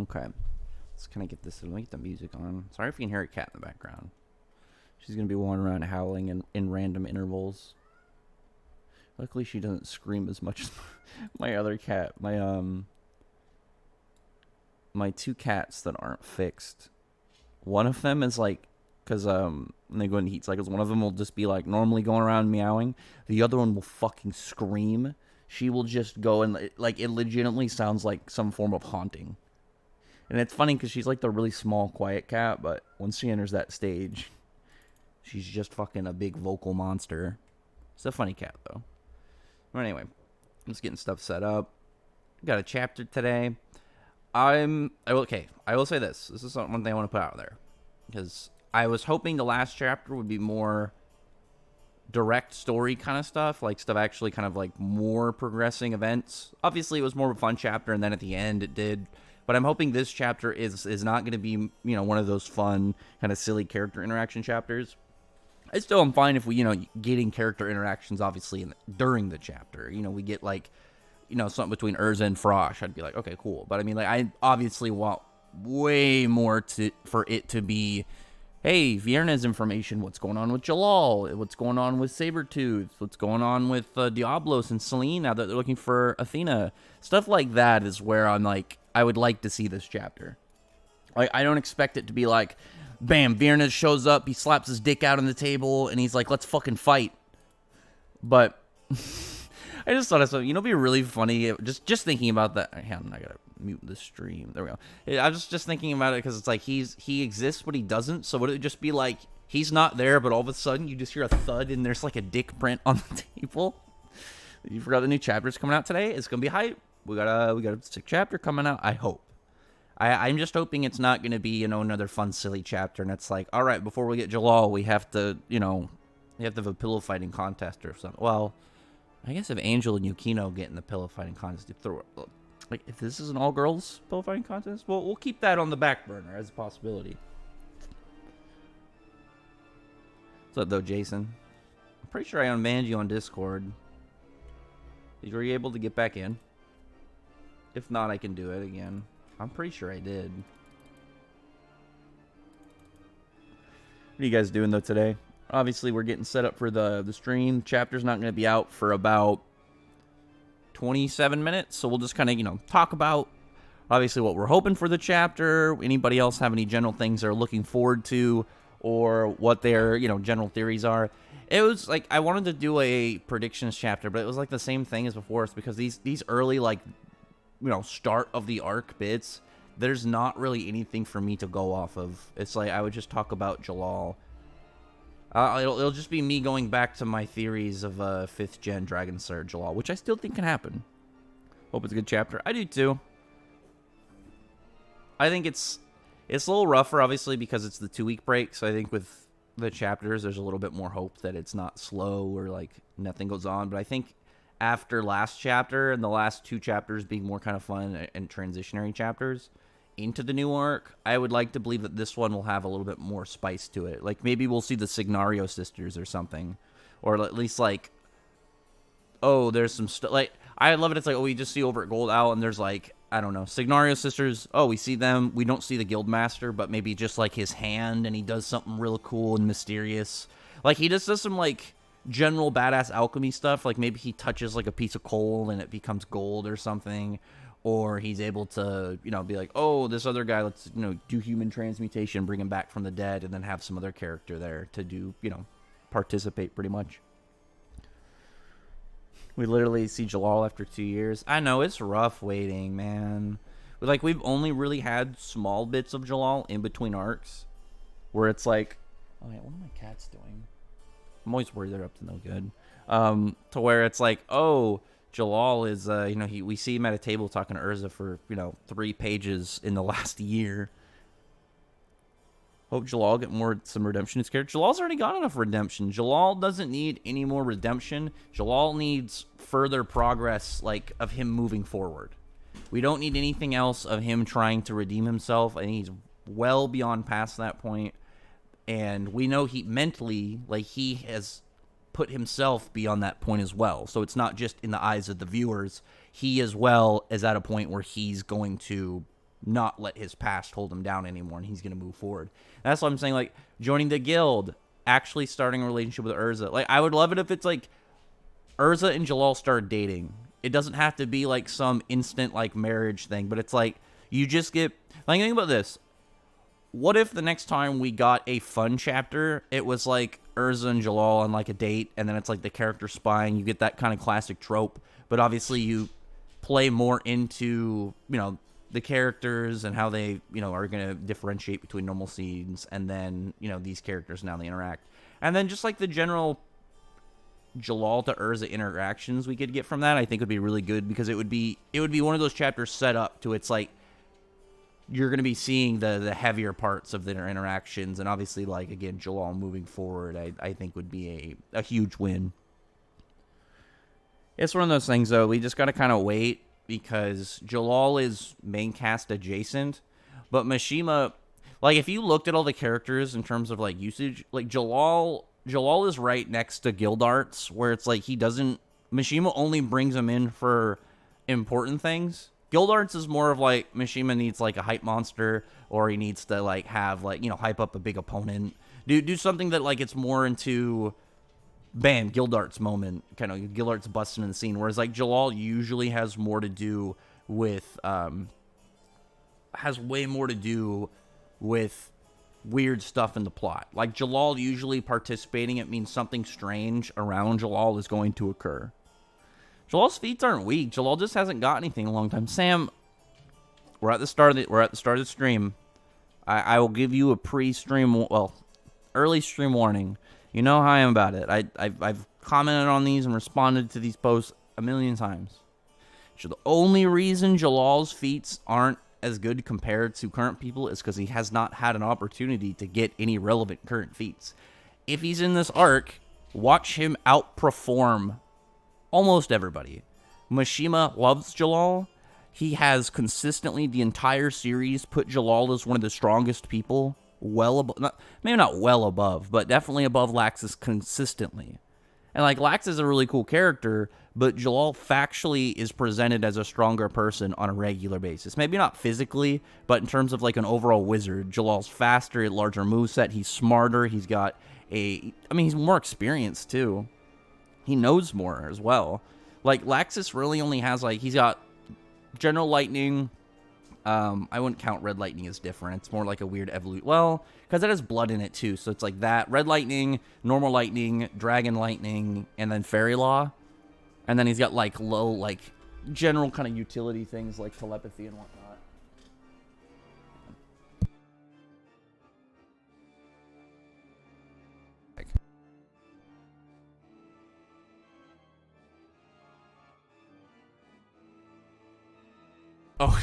Okay. Let's kind of get this. Let me get the music on. Sorry if you can hear a cat in the background. She's going to be wandering around howling in random intervals. Luckily, she doesn't scream as much as my other cat. My two cats that aren't fixed. One of them is like, because when they go into heat cycles, one of them will just be like normally going around meowing. The other one will fucking scream. She will just go and like it legitimately sounds like some form of haunting. And it's funny because she's like the really small, quiet cat, but once she enters that stage, she's just fucking a big vocal monster. It's a funny cat though. But anyway, I'm just getting stuff set up. Got a chapter today. I will say this. This is one thing I want to put out there. Because I was hoping the last chapter would be more direct story kind of stuff. Like stuff actually kind of like more progressing events. Obviously, it was more of a fun chapter, and then at the end it did. But I'm hoping this chapter is not going to be, one of those fun, kind of silly character interaction chapters. I still am fine if we, getting character interactions, obviously, during the chapter. We get, like, something between Urza and Frosh. I'd be like, okay, cool. But, I mean, like, I obviously want way more for it to be, hey, Vierna's information, what's going on with Jellal, what's going on with Sabretooth, what's going on with Diablos and Selene now that they're looking for Athena. Stuff like that is where I'm, like, I would like to see this chapter. Like, I don't expect it to be like, bam, Vierna shows up, he slaps his dick out on the table, and he's like, let's fucking fight. But I just thought of something, it'd be really funny, just thinking about that. Hang on, I gotta mute the stream. There we go. I was just thinking about it because it's like he exists, but he doesn't. So would it just be like, he's not there, but all of a sudden you just hear a thud and there's like a dick print on the table? You forgot the new chapter's coming out today? It's gonna be hype. We got a sick chapter coming out, I hope. I'm just hoping it's not going to be, another fun, silly chapter, and it's like, all right, before we get Jellal, we have to, we have to have a pillow fighting contest or something. Well, I guess if Angel and Yukino get in the pillow fighting contest, if this is an all-girls pillow fighting contest, we'll keep that on the back burner as a possibility. What's up, though, Jason? I'm pretty sure I unbanned you on Discord. Were you able to get back in? If not, I can do it again. I'm pretty sure I did. What are you guys doing, though, today? Obviously, we're getting set up for the stream. Chapter's not going to be out for about 27 minutes, so we'll just kind of, talk about, obviously, what we're hoping for the chapter. Anybody else have any general things they're looking forward to, or what their, general theories are? It was, like, I wanted to do a predictions chapter, but it was, like, the same thing as before. It's because these early, like, start of the arc bits, there's not really anything for me to go off of. It's like I would just talk about Jellal. It'll just be me going back to my theories of 5th gen Dragon Slayer Jellal, which I still think can happen. Hope it's a good chapter. I do too. I think it's a little rougher, obviously, because it's the 2-week break. So I think with the chapters, there's a little bit more hope that it's not slow or like nothing goes on. But I think after last chapter and the last 2 chapters being more kind of fun and transitionary chapters into the new arc, I would like to believe that this one will have a little bit more spice to it. Like, maybe we'll see the Signario sisters or something. Or at least, like, oh, there's some stuff. Like, I love it. It's like, oh, we just see over at Gold Owl, and there's, like, I don't know, Signario sisters. Oh, we see them. We don't see the Guildmaster, but maybe just, like, his hand, and he does something real cool and mysterious. Like, he just does some, like, general badass alchemy stuff. Like, maybe he touches, like, a piece of coal, and it becomes gold or something. Or he's able to, be like, oh, this other guy, let's, do human transmutation, bring him back from the dead, and then have some other character there to do, participate pretty much. We literally see Jellal after 2 years. I know, it's rough waiting, man. Like, we've only really had small bits of Jellal in between arcs, where it's like, oh, yeah, what are my cats doing? I'm always worried they're up to no good. To where it's like, oh, Jellal is, we see him at a table talking to Urza for, 3 pages in the last year. Hope Jellal get some redemption in his character. Jallal's already got enough redemption. Jellal doesn't need any more redemption. Jellal needs further progress, like, of him moving forward. We don't need anything else of him trying to redeem himself. I think he's well beyond past that point. And we know he mentally, like, he has put himself beyond that point as well. So it's not just in the eyes of the viewers. He as well is at a point where he's going to not let his past hold him down anymore, and he's going to move forward. That's what I'm saying, like, joining the guild, actually starting a relationship with Urza. Like, I would love it if it's, like, Urza and Jellal started dating. It doesn't have to be, like, some instant, like, marriage thing, but it's, like, you just get... Like, think about this. What if the next time we got a fun chapter, it was, like, Urza and Jellal on, like, a date, and then it's, like, the character spying. You get that kind of classic trope, but obviously you play more into, you know, the characters and how they, you know, are going to differentiate between normal scenes and then, you know, these characters and how they interact. And then just, like, the general Jellal to Urza interactions we could get from that, I think would be really good, because it would be one of those chapters set up to, it's like, you're going to be seeing the heavier parts of their interactions, and obviously, like, again, Jellal moving forward, I think would be a huge win. It's one of those things, though, we just got to kind of wait, because Jellal is main cast adjacent, but Mishima, like, if you looked at all the characters in terms of, like, usage, like, Jellal is right next to Gildarts, where it's like Mishima only brings him in for important things. Gildarts is more of like, Mishima needs like a hype monster, or he needs to like have like, you know, hype up a big opponent. Do something that like it's more into, bam, Gildarts moment, kind of Gildarts busting in the scene. Whereas like Jellal usually has more to do with, has way more to do with weird stuff in the plot. Like, Jellal usually participating, it means something strange around Jellal is going to occur. Jellal's feats aren't weak. Jellal just hasn't got anything in a long time. Sam, we're at the start of the stream. I will give you a pre-stream, well, early stream warning. You know how I am about it. I've commented on these and responded to these posts a million times. So the only reason Jellal's feats aren't as good compared to current people is because he has not had an opportunity to get any relevant current feats. If he's in this arc, watch him outperform almost everybody. Mishima loves Jellal. He has consistently, the entire series, put Jellal as one of the strongest people, well above, maybe not well above, but definitely above Laxus consistently. And, like, Lax is a really cool character, but Jellal factually is presented as a stronger person on a regular basis. Maybe not physically, but in terms of, like, an overall wizard. Jellal's faster, larger moveset, he's smarter, he's got he's more experienced, too. He knows more, as well. Like, Laxus really only has, like, he's got General Lightning. I wouldn't count Red Lightning as different. It's more like a weird evolute. Well, because it has blood in it, too. So it's like that. Red Lightning, Normal Lightning, Dragon Lightning, and then Fairy Law. And then he's got, like, low, like, general kind of utility things like telepathy and whatnot. Oh,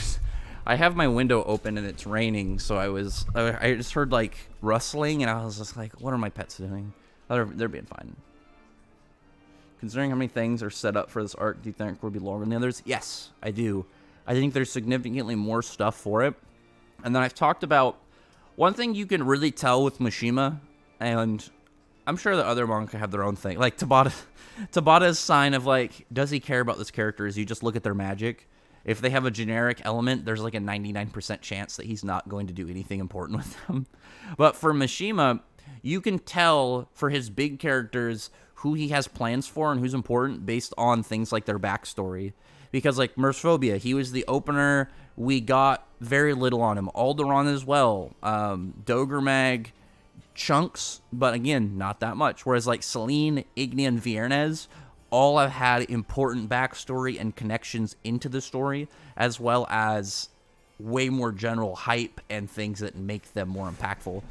I have my window open and it's raining, so I just heard like rustling, and I was just like, what are my pets doing? They're being fine. Considering how many things are set up for this arc, do you think will be longer than the others? Yes, I do. I think there's significantly more stuff for it. And then I've talked about one thing you can really tell with Mishima, and I'm sure the other manga have their own thing. Like Tabata's sign of like, does he care about this character? Is you just look at their magic. If they have a generic element, there's like a 99% chance that he's not going to do anything important with them. But for Mishima, you can tell for his big characters who he has plans for and who's important based on things like their backstory. Because like Merphobia, he was the opener. We got very little on him. Alderaan as well. Dogremag, chunks, but again, not that much. Whereas like Selene, Igni, and Viernes all have had important backstory and connections into the story, as well as way more general hype and things that make them more impactful.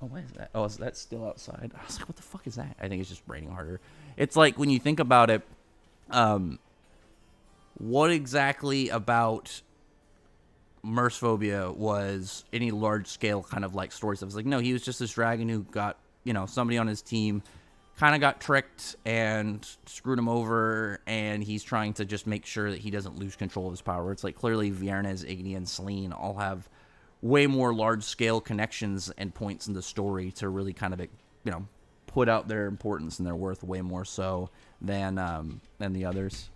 Oh, what is that? Oh, is that still outside? I was like, what the fuck is that? I think it's just raining harder. It's like, when you think about it, what exactly about Merphobia was any large-scale kind of like story stuff? It's like, no, he was just this dragon who got, you know, somebody on his team kind of got tricked and screwed him over, and he's trying to just make sure that he doesn't lose control of his power. It's like, clearly Viernes, Igni, and Selene all have way more large-scale connections and points in the story to really kind of, you know, put out their importance and their worth way more so than the others.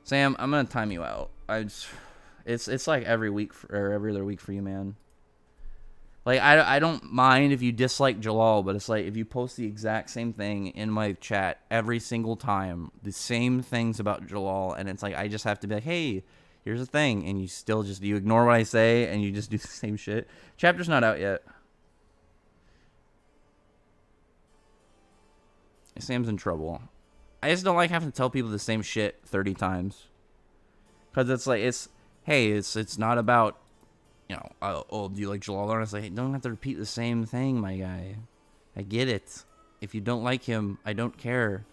Sam, I'm gonna time you out. It's like every week or every other week for you, man. Like, I don't mind if you dislike Jellal, but it's like if you post the exact same thing in my chat every single time, the same things about Jellal, and it's like I just have to be like, hey, here's the thing, and you still just, you ignore what I say, and you just do the same shit. Chapter's not out yet. Sam's in trouble. I just don't like having to tell people the same shit 30 times. Because it's like, hey, it's not about, you know, oh, do you like Jellal? And it's like, hey, don't have to repeat the same thing, my guy. I get it. If you don't like him, I don't care.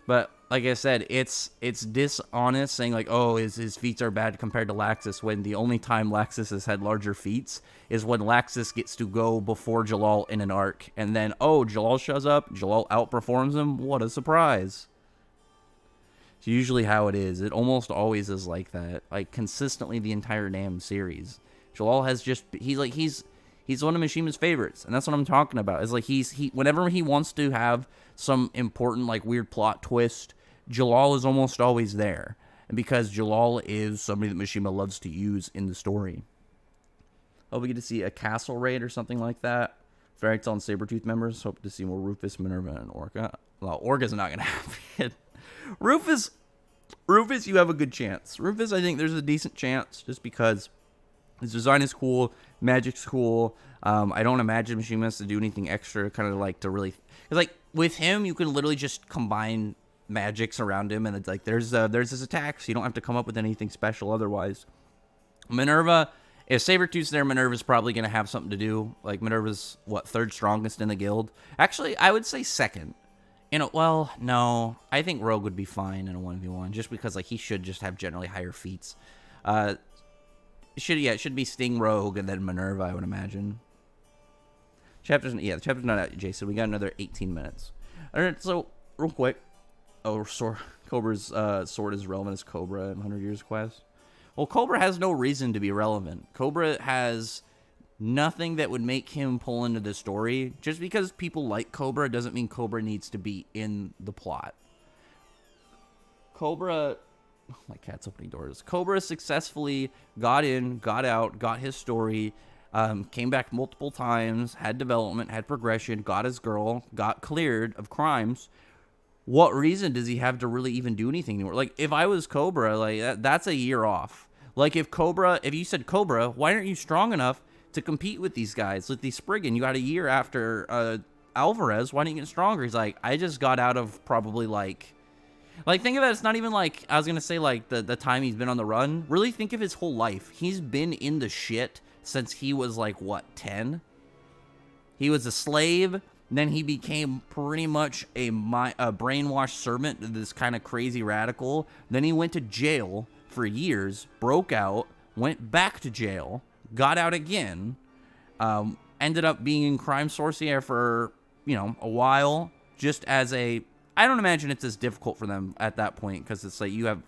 But like I said, it's dishonest saying like, oh, his feats are bad compared to Laxus, when the only time Laxus has had larger feats is when Laxus gets to go before Jellal in an arc, and then, oh, Jellal shows up, Jellal outperforms him. What a surprise! It's usually how it is. It almost always is like that, like consistently the entire damn series. Jellal has just, he's one of Mishima's favorites, and that's what I'm talking about. It's like he whenever he wants to have some important like weird plot twist, Jellal is almost always there. And because Jellal is somebody that Mishima loves to use in the story. Hope we get to see a castle raid or something like that. Fairy Tail and Sabretooth members. Hope to see more Rufus, Minerva, and Orca. Well, Orca's not gonna happen. Rufus, you have a good chance. Rufus, I think there's a decent chance just because his design is cool, magic's cool. I don't imagine Mishima has to do anything extra, kind of like to really, cause like with him, you can literally just combine magics around him, and it's like there's this attack, so you don't have to come up with anything special otherwise. Minerva, if Sabretooth's there, Minerva's probably gonna have something to do. Like Minerva's what, third strongest in the guild? Actually, I would say second. Well, no, I think Rogue would be fine in a 1v1, just because like he should just have generally higher feats. It should be Sting, Rogue, and then Minerva, I would imagine. The chapter's not out, Jason. We got another 18 minutes. All right, so real quick. Oh, Cobra's sword is relevant as Cobra in 100 Years Quest. Well, Cobra has no reason to be relevant. Cobra has nothing that would make him pull into the story. Just because people like Cobra doesn't mean Cobra needs to be in the plot. Cobra... Oh, my cat's opening doors. Cobra successfully got in, got out, got his story, came back multiple times, had development, had progression, got his girl, got cleared of crimes. What reason does he have to really even do anything anymore? Like, if I was Cobra, like, that's a year off. Like, if you said, Cobra, why aren't you strong enough to compete with these guys, with these Spriggan? You got a year after Alvarez, why didn't you get stronger? He's like, I just got out of probably, like, think of it, it's not even like, I was going to say, like, the time he's been on the run. Really think of his whole life. He's been in the shit since he was, like, what, 10? He was a slave, then he became pretty much a brainwashed servant, this kind of crazy radical. Then he went to jail for years, broke out, went back to jail, got out again, ended up being in crime sorcier for, a while, just as a... I don't imagine it's as difficult for them at that point, because it's like you have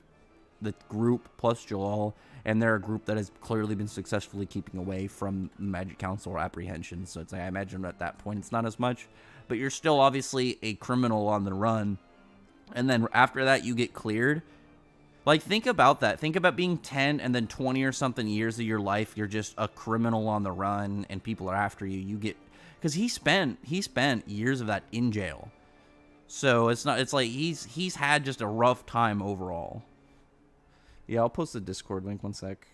the group plus Jellal, and they're a group that has clearly been successfully keeping away from Magic Council or apprehension. So it's like, I imagine at that point it's not as much, but you're still obviously a criminal on the run. And then after that, you get cleared. Like, think about that. Think about being 10 and then 20 or something years of your life, you're just a criminal on the run, and people are after you. You get, because he spent years of that in jail. So it's like he's had just a rough time overall. Yeah, I'll post the Discord link, one sec.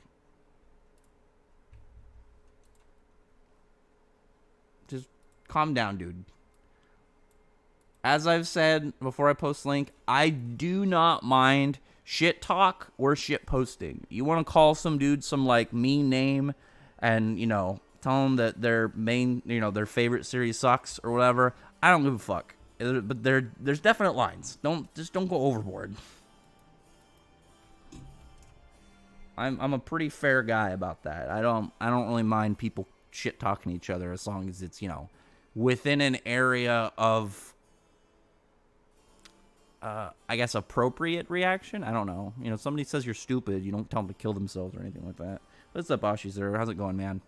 Just calm down, dude. As I've said before I post link, I do not mind shit talk or shit posting. You want to call some dude some like mean name and, tell them that their their favorite series sucks or whatever. I don't give a fuck. But there's definite lines. Don't go overboard. I'm a pretty fair guy about that. I don't really mind people shit talking to each other as long as it's, within an area of I guess appropriate reaction. I don't know. Somebody says you're stupid, you don't tell them to kill themselves or anything like that. What's up, Ashizer? How's it going, man?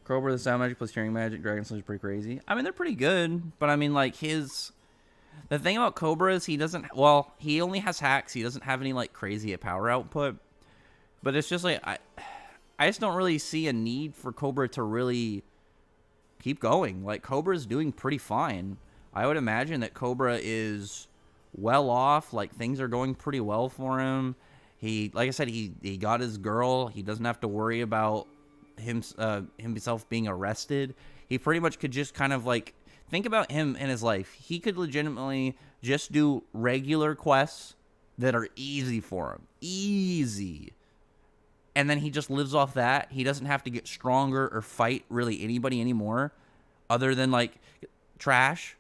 Cobra, the sound magic plus hearing magic, Dragon Slash is pretty crazy. I mean, they're pretty good, but I mean, like, The thing about Cobra is he doesn't. Well, he only has hacks. He doesn't have any like crazy power output. But it's just like I just don't really see a need for Cobra to really keep going. Like Cobra's doing pretty fine. I would imagine that Cobra is well off. Like things are going pretty well for him. He, like I said, he got his girl. He doesn't have to worry about himself being arrested. He pretty much could just kind of like think about him in his life. He could legitimately just do regular quests that are easy for him. Easy. And then he just lives off that. He doesn't have to get stronger or fight really anybody anymore other than like trash.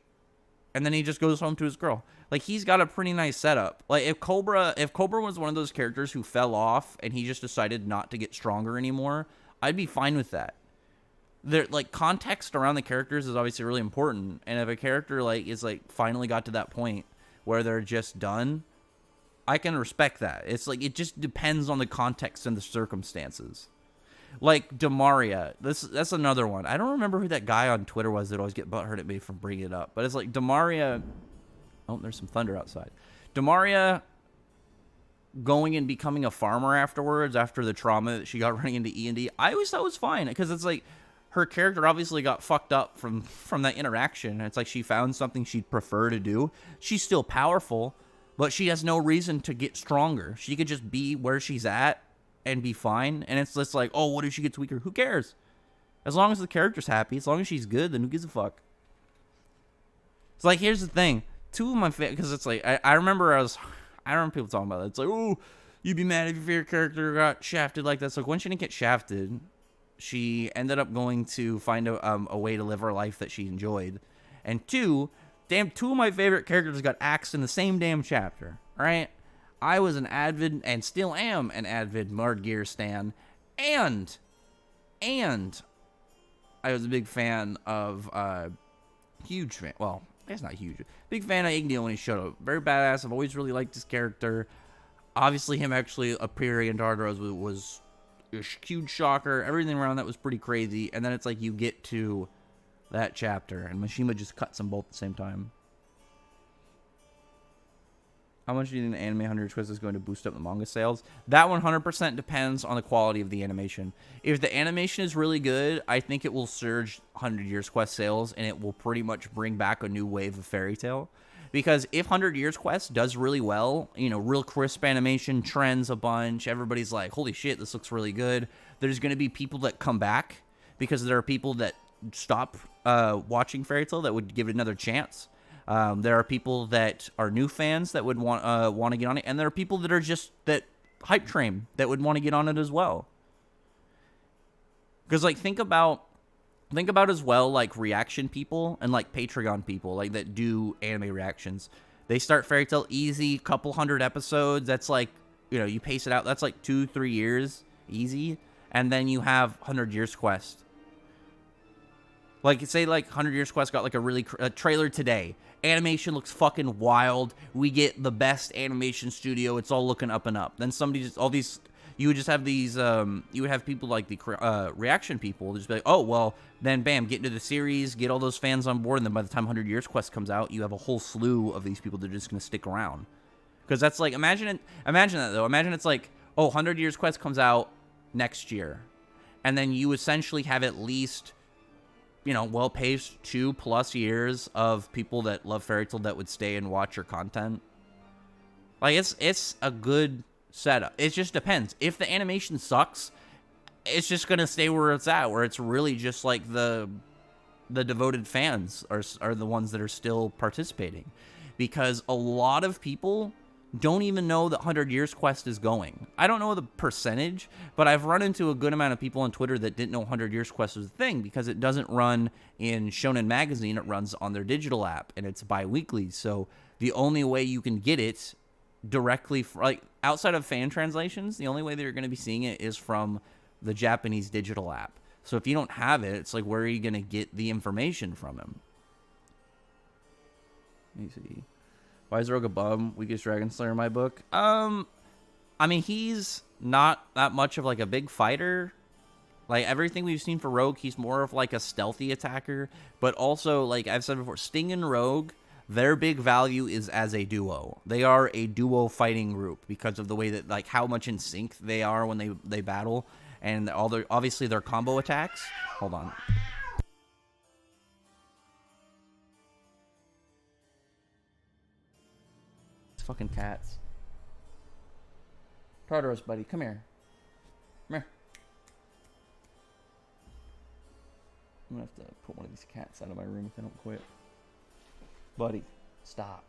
And then he just goes home to his girl. Like he's got a pretty nice setup. Like if Cobra was one of those characters who fell off and he just decided not to get stronger anymore, I'd be fine with that. There, like context around the characters is obviously really important. And if a character like is like finally got to that point where they're just done, I can respect that. It's like it just depends on the context and the circumstances. Like Demaria, that's another one. I don't remember who that guy on Twitter was that always get butthurt at me for bringing it up. But it's like Demaria. Oh, there's some thunder outside. Demaria going and becoming a farmer afterwards, after the trauma that she got running into E&D. I always thought it was fine because it's like her character obviously got fucked up from that interaction. It's like she found something she'd prefer to do. She's still powerful, but she has no reason to get stronger. She could just be where she's at and be fine. And it's just like, oh, what if she gets weaker? Who cares? As long as the character's happy, as long as she's good, then who gives a fuck? It's like, here's the thing. Two of my favorite, because it's like, I remember people talking about it. It's like, oh, you'd be mad if your favorite character got shafted like that. So when she didn't get shafted, she ended up going to find a way to live her life that she enjoyed. And two of my favorite characters got axed in the same damn chapter. All right? I was an avid, and still am an avid Mardgear stan, and I was a big fan of, huge fan, well, it's not huge, big fan of Igneal when he showed up. Very badass. I've always really liked his character. Obviously, him actually appearing in Tartaros was a huge shocker. Everything around that was pretty crazy. And then it's like you get to that chapter, and Mishima just cuts them both at the same time. How much do you think the anime 100 Twist is going to boost up the manga sales? That 100% depends on the quality of the animation. If the animation is really good, I think it will surge 100 Years Quest sales, and it will pretty much bring back a new wave of Fairy Tail. Because if 100 Years Quest does really well, you know, real crisp animation, trends a bunch, everybody's like, holy shit, this looks really good. There's going to be people that come back, because there are people that stop watching Fairy Tail that would give it another chance. There are people that are new fans that would want to get on it, and there are people that are just that hype train that would want to get on it as well. Because like think about as well like reaction people and like Patreon people like that do anime reactions. They start Fairy Tail easy, couple hundred episodes. That's like, you know, you pace it out. That's like 2-3 years easy, and then you have 100 Years Quest. Like, say, like, 100 Years Quest got, like, a trailer today. Animation looks fucking wild. We get the best animation studio. It's all looking up and up. Then somebody just, all these, you would just have these, you would have people like the reaction people just be like, oh, well, then bam, get into the series, get all those fans on board, and then by the time 100 Years Quest comes out, you have a whole slew of these people that are just going to stick around. Because that's like, imagine that, though. Imagine it's like, oh, 100 Years Quest comes out next year. And then you essentially have at least, you know, well-paced 2+ years of people that love Fairy Tail that would stay and watch your content. Like, it's a good setup. It just depends. If the animation sucks, it's just gonna stay where it's at, where it's really just like the devoted fans are the ones that are still participating. Because a lot of people don't even know that 100 Years Quest is going. I don't know the percentage, but I've run into a good amount of people on Twitter that didn't know 100 Years Quest was a thing because it doesn't run in Shonen Magazine. It runs on their digital app, and it's bi-weekly. So the only way you can get it directly, like outside of fan translations, the only way that you're going to be seeing it is from the Japanese digital app. So if you don't have it, it's like, where are you going to get the information from him? Let me see. Why is Rogue a bum? Weakest Dragon Slayer in my book. I mean, he's not that much of like a big fighter. Like everything we've seen for Rogue, he's more of like a stealthy attacker. But also, like I've said before, Sting and Rogue, their big value is as a duo. They are a duo fighting group because of the way that, like, how much in sync they are when they battle, and all their, obviously, their combo attacks. Hold on. It's fucking cats. Tartarus, buddy, come here. Come here. I'm gonna have to put one of these cats out of my room if they don't quit. Buddy, stop.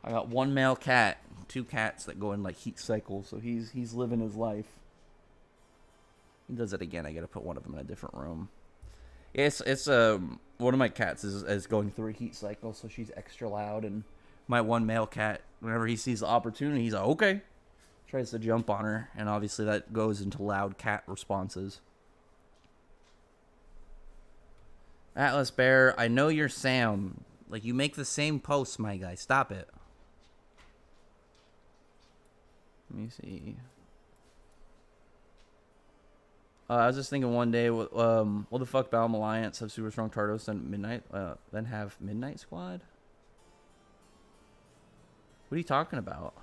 I got one male cat, 2 cats that go in like heat cycles, so he's living his life. He does it again. I gotta put one of them in a different room. It's one of my cats is going through a heat cycle, so she's extra loud, and my one male cat, whenever he sees the opportunity, he's like, okay. Tries to jump on her, and obviously that goes into loud cat responses. Atlas Bear, I know you're Sam. Like, you make the same posts, my guy. Stop it. Let me see. I was just thinking one day, what the fuck, Balam Alliance have super strong Tardos then have Midnight Squad? What are you talking about?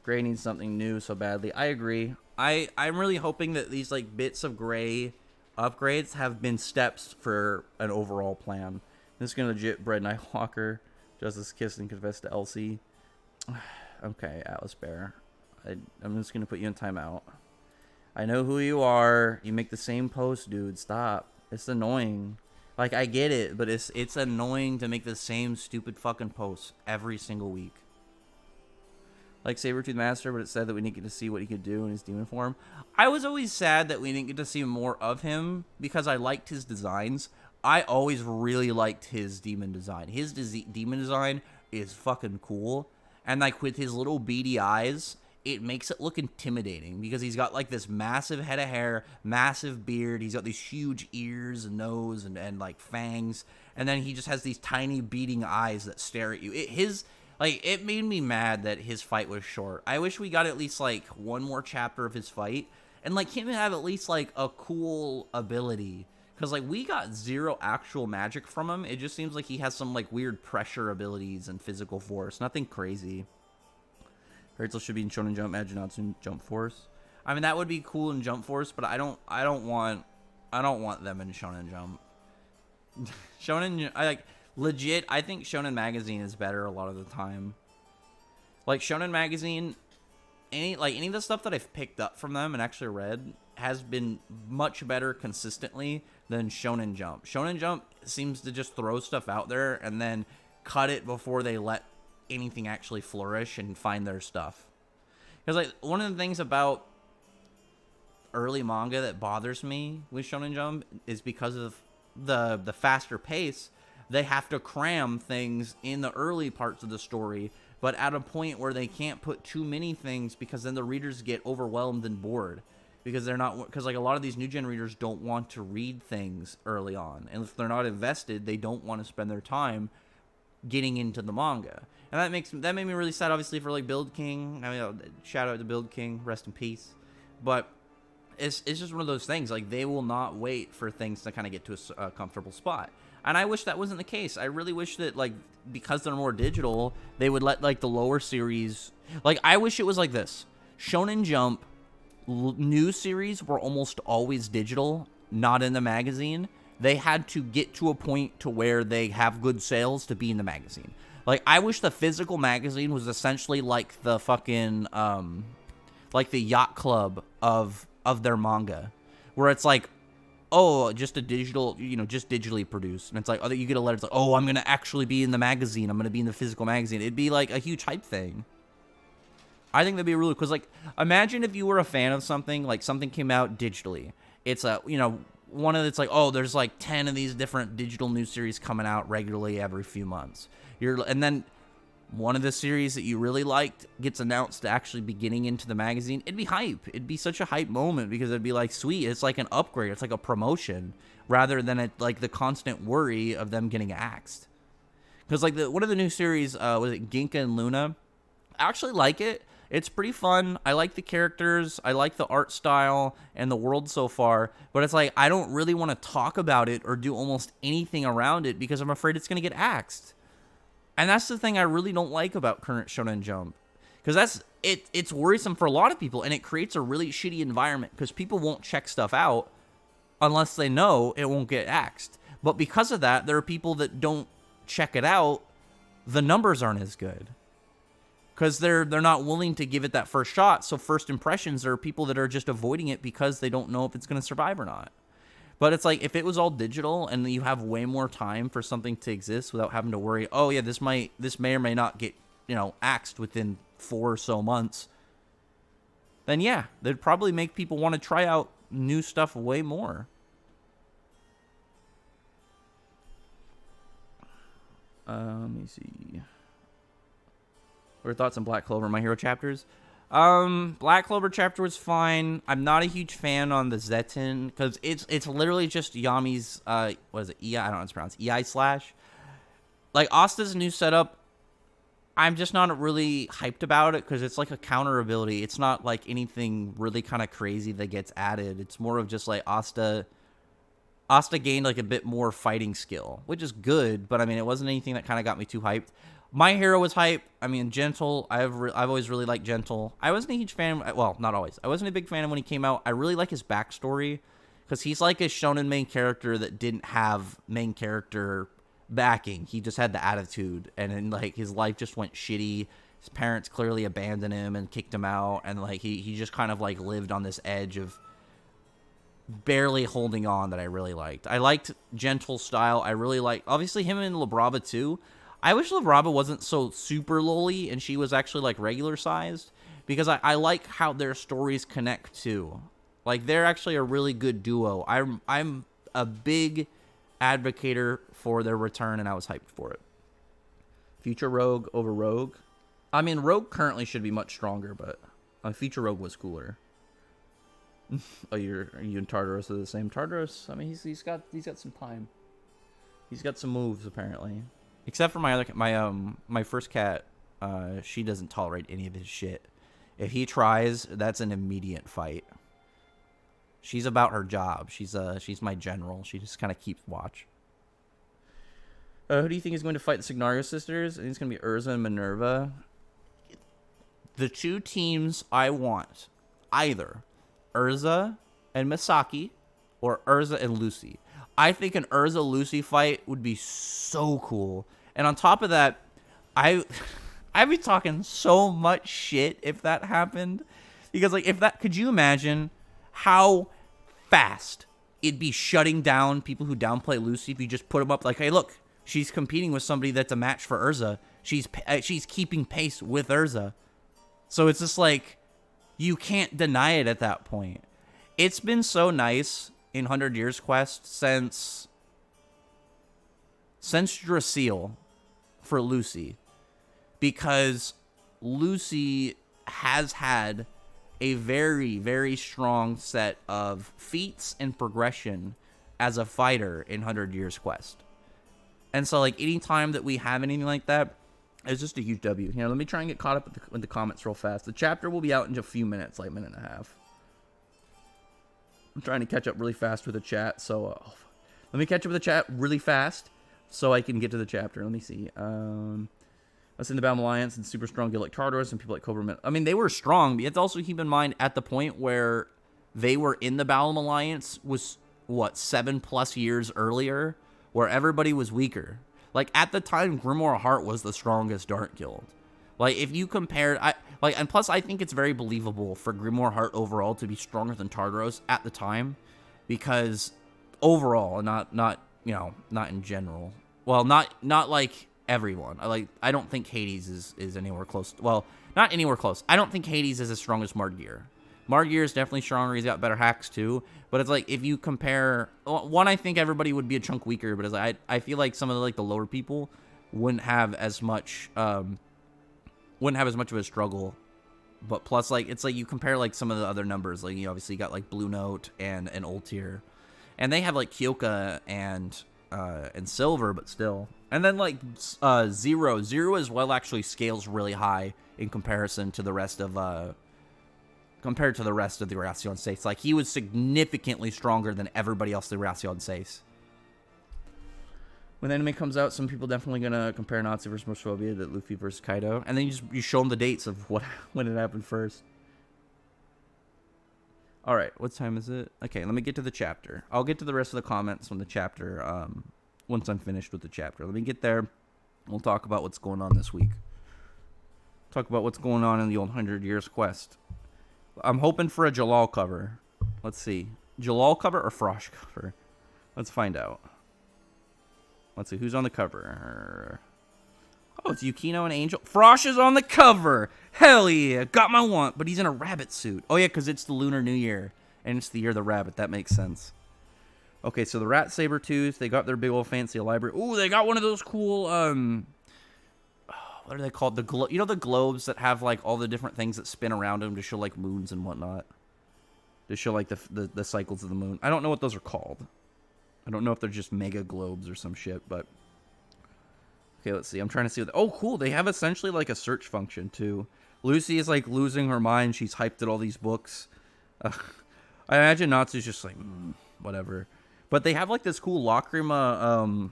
Gray needs something new so badly. I agree. I'm really hoping that these, like, bits of Gray upgrades have been steps for an overall plan. This is gonna legit Bread Nightwalker, Justice Kiss and confess to Elsie. Okay, Atlas Bear. I'm just gonna put you in timeout. I know who you are. You make the same post, dude. Stop. It's annoying. Like, I get it, but it's annoying to make the same stupid fucking posts every single week. Like Sabretooth Master, but it said that we didn't get to see what he could do in his demon form. I was always sad that we didn't get to see more of him because I liked his designs. I always really liked his demon design. His demon design is fucking cool. And, like, with his little beady eyes, it makes it look intimidating because he's got, like, this massive head of hair, massive beard. He's got these huge ears and nose and like, fangs. And then he just has these tiny beating eyes that stare at you. It made me mad that his fight was short. I wish we got at least, like, one more chapter of his fight. And, like, him have at least, like, a cool ability. Because, like, we got 0 actual magic from him. It just seems like he has some, like, weird pressure abilities and physical force. Nothing crazy. Herzl should be in Shonen Jump, Maginotsu in Jump Force. I mean, that would be cool in Jump Force, but I don't want them in Shonen Jump. Legit, I think Shonen Magazine is better a lot of the time. Like, Shonen Magazine, any of the stuff that I've picked up from them and actually read has been much better consistently than Shonen Jump. Shonen Jump seems to just throw stuff out there and then cut it before they let anything actually flourish and find their stuff. Because, like, one of the things about early manga that bothers me with Shonen Jump is because of the faster pace. They have to cram things in the early parts of the story, but at a point where they can't put too many things because then the readers get overwhelmed and bored. Because like, a lot of these new gen readers don't want to read things early on. And if they're not invested, they don't want to spend their time getting into the manga. And that made me really sad, obviously, for, like, Build King. I mean, shout out to Build King, rest in peace. But it's just one of those things. Like, they will not wait for things to kind of get to a comfortable spot. And I wish that wasn't the case. I really wish that, like, because they're more digital, they would let, like, the lower series... Like, I wish it was like this. Shonen Jump news series were almost always digital, not in the magazine. They had to get to a point to where they have good sales to be in the magazine. Like, I wish the physical magazine was essentially like the fucking, like the yacht club of their manga. Where it's like, oh, just a digital, just digitally produced. And it's like, oh, you get a letter, it's like, oh, I'm going to actually be in the magazine. I'm going to be in the physical magazine. It'd be like a huge hype thing. I think that'd be really cool. Because, like, imagine if you were a fan of something, like something came out digitally. It's a, it's like, oh, there's like 10 of these different digital news series coming out regularly every few months. And then one of the series that you really liked gets announced to actually be getting into the magazine. It'd be hype. It'd be such a hype moment because it'd be like, sweet, it's like an upgrade. It's like a promotion rather than like the constant worry of them getting axed. Because, like, one of the new series, was it Ginka and Luna? I actually like it. It's pretty fun. I like the characters. I like the art style and the world so far. But it's like, I don't really want to talk about it or do almost anything around it because I'm afraid it's going to get axed. And that's the thing I really don't like about current Shonen Jump. Because it's worrisome for a lot of people, and it creates a really shitty environment because people won't check stuff out unless they know it won't get axed. But because of that, there are people that don't check it out. The numbers aren't as good because they're not willing to give it that first shot. So first impressions, there are people that are just avoiding it because they don't know if it's going to survive or not. But it's like, if it was all digital and you have way more time for something to exist without having to worry, oh yeah, this may or may not get, axed within 4 or so months, then yeah, that'd probably make people want to try out new stuff way more. Let me see. What are your thoughts on Black Clover, My Hero chapters? Black Clover chapter was fine. I'm not a huge fan on the Zetin because it's literally just Yami's what is it? I don't know how it's pronounced. EI/. Like Asta's new setup, I'm just not really hyped about it because it's like a counter ability. It's not like anything really kind of crazy that gets added. It's more of just like Asta gained like a bit more fighting skill, which is good, but I mean, it wasn't anything that kind of got me too hyped. My Hero was hype. I mean, Gentle, I've always really liked Gentle. I wasn't a huge fan, well, not always. I wasn't a big fan when he came out. I really like his backstory because he's like a shonen main character that didn't have main character backing. He just had the attitude, and then like his life just went shitty. His parents clearly abandoned him and kicked him out, and like he just kind of like lived on this edge of barely holding on that I really liked. I liked Gentle style. I really liked, obviously, him and Labrava too. I wish Labrava wasn't so super lowly and she was actually like regular sized, because I like how their stories connect too. Like they're actually a really good duo. I'm a big advocator for their return, and I was hyped for it. Future Rogue over Rogue. I mean, Rogue currently should be much stronger, but Future Rogue was cooler. Oh, you and Tartaros are the same. Tartaros, I mean, he's got some time. He's got some moves apparently. Except for my first cat, she doesn't tolerate any of his shit. If he tries, that's an immediate fight. She's about her job. She's my general. She just kind of keeps watch. Who do you think is going to fight the Signario sisters? I think it's going to be Urza and Minerva. The two teams I want, either Urza and Misaki or Urza and Lucy. I think an Urza-Lucy fight would be so cool. And on top of that, I'd be talking so much shit if that happened. Because, like, could you imagine how fast it'd be shutting down people who downplay Lucy if you just put them up like, hey, look, she's competing with somebody that's a match for Urza. She's keeping pace with Urza. So it's just like, you can't deny it at that point. It's been so nice in 100 Years Quest since Drasil for Lucy, because Lucy has had a very, very strong set of feats and progression as a fighter in 100 Years Quest. And so, like, anytime that we have anything like that, it's just a huge W. Here, let me try and get caught up with the comments real fast. The chapter will be out in a few minutes, like a minute and a half. I'm trying to catch up really fast with the chat, so let me catch up with the chat really fast so I can get to the chapter. Let me see. Let's in the Battle Alliance and super strong guild like Tartarus and people like Cobra. I mean, they were strong, but you have to also keep in mind at the point where they were in the Battle Alliance was, what, 7+ years earlier, where everybody was weaker. Like, at the time, Grimoire Heart was the strongest Dart Guild. Like, if you compared, and plus I think it's very believable for Grimoire Heart overall to be stronger than Tartaros at the time, because overall, not in general. Well, not like everyone. I don't think Hades is anywhere close. Well, not anywhere close. I don't think Hades is as strong as Margear. Margear is definitely stronger. He's got better hacks too. But it's like, if you compare, one, I think everybody would be a chunk weaker. But I feel like some of the lower people wouldn't have as much of a struggle. But plus, like, it's like you compare like some of the other numbers. Like, you obviously got like Blue Note and Old Tier, and they have like Kyoka and Silver, but still. And then like Zero as well actually scales really high in comparison to the rest of the Ration states. Like, he was significantly stronger than everybody else in the Ration states. When the anime comes out, some people definitely gonna compare Natsu versus Moshphobia to Luffy versus Kaido, and then you show them the dates of when it happened first. All right, what time is it? Okay, let me get to the chapter. I'll get to the rest of the comments on the chapter once I'm finished with the chapter. Let me get there. We'll talk about what's going on this week. Talk about what's going on in the old 100 Years quest. I'm hoping for a Jellal cover. Let's see. Jellal cover or Frosh cover? Let's find out. Let's see. Who's on the cover? Oh, it's Yukino and Angel. Frosh is on the cover. Hell yeah. Got my want, but he's in a rabbit suit. Oh, yeah, because it's the Lunar New Year. And it's the year of the rabbit. That makes sense. Okay, so the Rat Saber-Tooth. They got their big old fancy library. Ooh, they got one of those cool, what are they called? You know the globes that have, like, all the different things that spin around them to show, like, moons and whatnot? To show, like, the cycles of the moon. I don't know what those are called. I don't know if they're just mega globes or some shit, but... Okay, let's see. I'm trying to see... Oh, cool. They have essentially, like, a search function, too. Lucy is, like, losing her mind. She's hyped at all these books. I imagine Natsu's just like, whatever. But they have, like, this cool Lacrima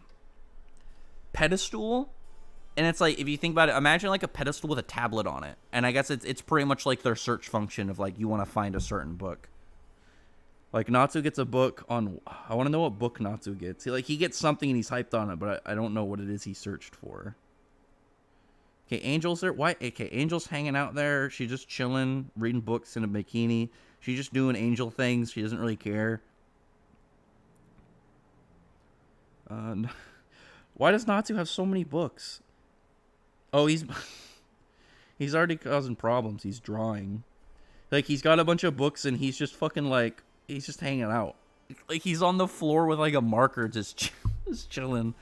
pedestal. And it's like, if you think about it, imagine, like, a pedestal with a tablet on it. And I guess it's pretty much like their search function of, like, you want to find a certain book. Like, Natsu gets a book on... I want to know what book Natsu gets. He gets something and he's hyped on it, but I don't know what it is he searched for. Okay, Angel's there. Why? Okay, Angel's hanging out there. She's just chilling, reading books in a bikini. She's just doing angel things. She doesn't really care. Why does Natsu have so many books? Oh, he's already causing problems. He's drawing. Like, he's got a bunch of books and he's just fucking, like... He's just hanging out. Like, he's on the floor with, like, a marker just chilling.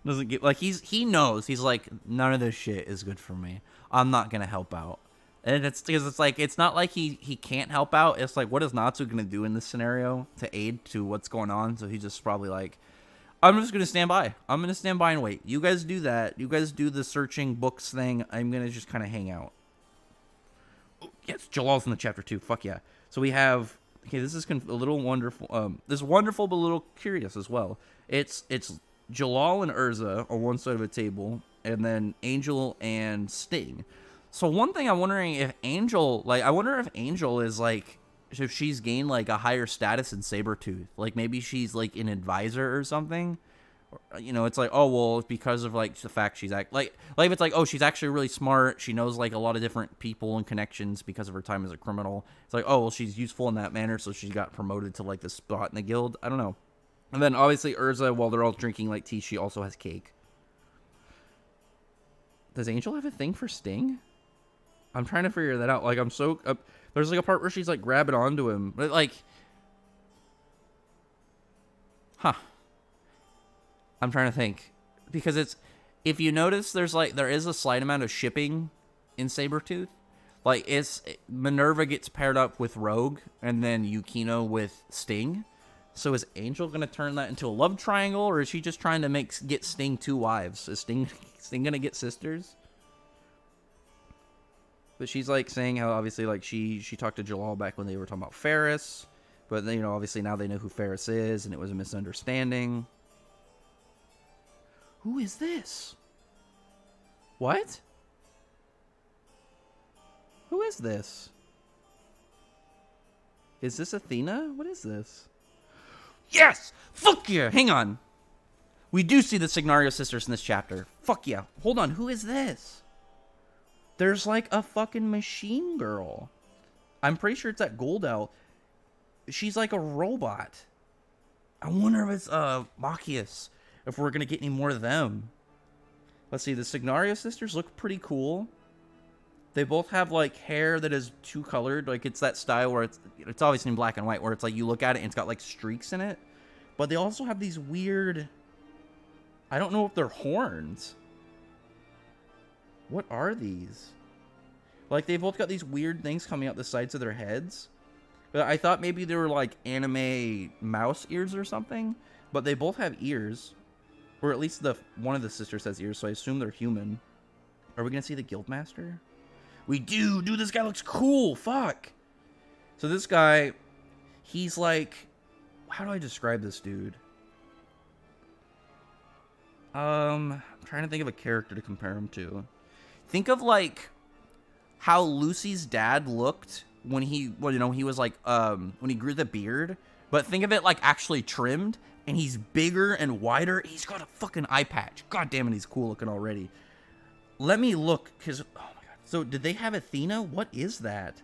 Doesn't get... Like, he knows. He's like, none of this shit is good for me. I'm not gonna help out. And it's because it's like, it's not like he can't help out. It's like, what is Natsu gonna do in this scenario to aid to what's going on? So he's just probably like, I'm just gonna stand by. I'm gonna stand by and wait. You guys do that. You guys do the searching books thing. I'm gonna just kind of hang out. Oh, yes, Jallal's in the chapter 2. Fuck yeah. So we have... Okay, this is a little wonderful. This is wonderful, but a little curious as well. It's Jellal and Urza on one side of a table, and then Angel and Sting. So one thing I'm wondering if Angel, like, I wonder if Angel is like, if she's gained like a higher status in Sabretooth. Like, maybe she's like an advisor or something. You know, it's like, oh, well, it's because of, like, the fact she's, like, it's like, oh, she's actually really smart. She knows, like, a lot of different people and connections because of her time as a criminal. It's like, oh, well, she's useful in that manner, so she got promoted to, like, the spot in the guild. I don't know. And then, obviously, Urza, while they're all drinking, like, tea, she also has cake. Does Angel have a thing for Sting? I'm trying to figure that out. Like, I'm so... there's, like, a part where she's, like, grabbing onto him. But, like... Huh. I'm trying to think, because it's, if you notice, there is a slight amount of shipping in Sabretooth. Like, Minerva gets paired up with Rogue, and then Yukino with Sting. So is Angel going to turn that into a love triangle, or is she just trying to get Sting 2 wives? Is Sting going to get sisters? But she's, like, saying how, obviously, like, she talked to Jellal back when they were talking about Ferris. But, you know, obviously now they know who Ferris is, and it was a misunderstanding. Who is this? What? Who is this? Is this Athena? What is this? Yes! Fuck yeah! Hang on. We do see the Signario sisters in this chapter. Fuck yeah. Hold on. Who is this? There's like a fucking machine girl. I'm pretty sure it's that Goldel. She's like a robot. I wonder if it's Machias. If we're going to get any more of them. Let's see, the Signario sisters look pretty cool. They both have, like, hair that is two-colored. Like, it's that style where it's obviously in black and white, where it's like you look at it and it's got, like, streaks in it. But they also have these weird... I don't know if they're horns. What are these? Like, they both got these weird things coming out the sides of their heads. But I thought maybe they were, like, anime mouse ears or something. But they both have ears. Or at least one of the sisters has ears, so I assume they're human. Are we going to see the Guildmaster? We do. Dude, this guy looks cool. Fuck. So this guy, he's like, how do I describe this dude? I'm trying to think of a character to compare him to. Think of like how Lucy's dad looked when he, well, you know, he was like, when he grew the beard. But think of it like actually trimmed, and he's bigger and wider. He's got a fucking eye patch. God damn it, he's cool looking already. Let me look, because, oh my god. So did they have Athena? What is that?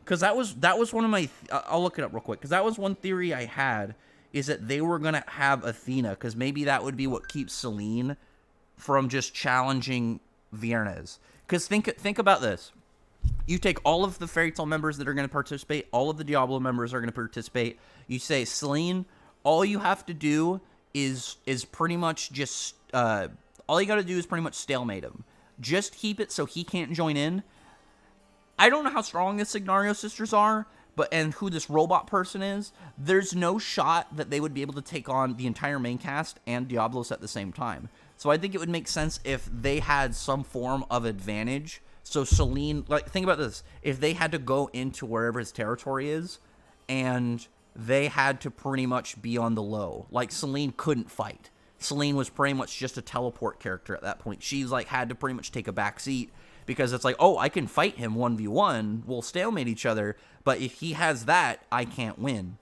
Because that was one of my, I'll look it up real quick, because that was one theory I had, is that they were going to have Athena, because maybe that would be what keeps Selene from just challenging Viernes. Because think about this. You take all of the Fairy Tail members that are going to participate, all of the Diablo members are going to participate. You say, Selene, all you have to do is pretty much just, all you got to do is pretty much stalemate him. Just keep it so he can't join in. I don't know how strong the Signario sisters are, and who this robot person is. There's no shot that they would be able to take on the entire main cast and Diablos at the same time. So I think it would make sense if they had some form of advantage. So Selene, like, think about this. If they had to go into wherever his territory is, and they had to pretty much be on the low. Like, Selene couldn't fight. Selene was pretty much just a teleport character at that point. She's, like, had to pretty much take a back seat, because it's like, oh, I can fight him 1v1. We'll stalemate each other. But if he has that, I can't win.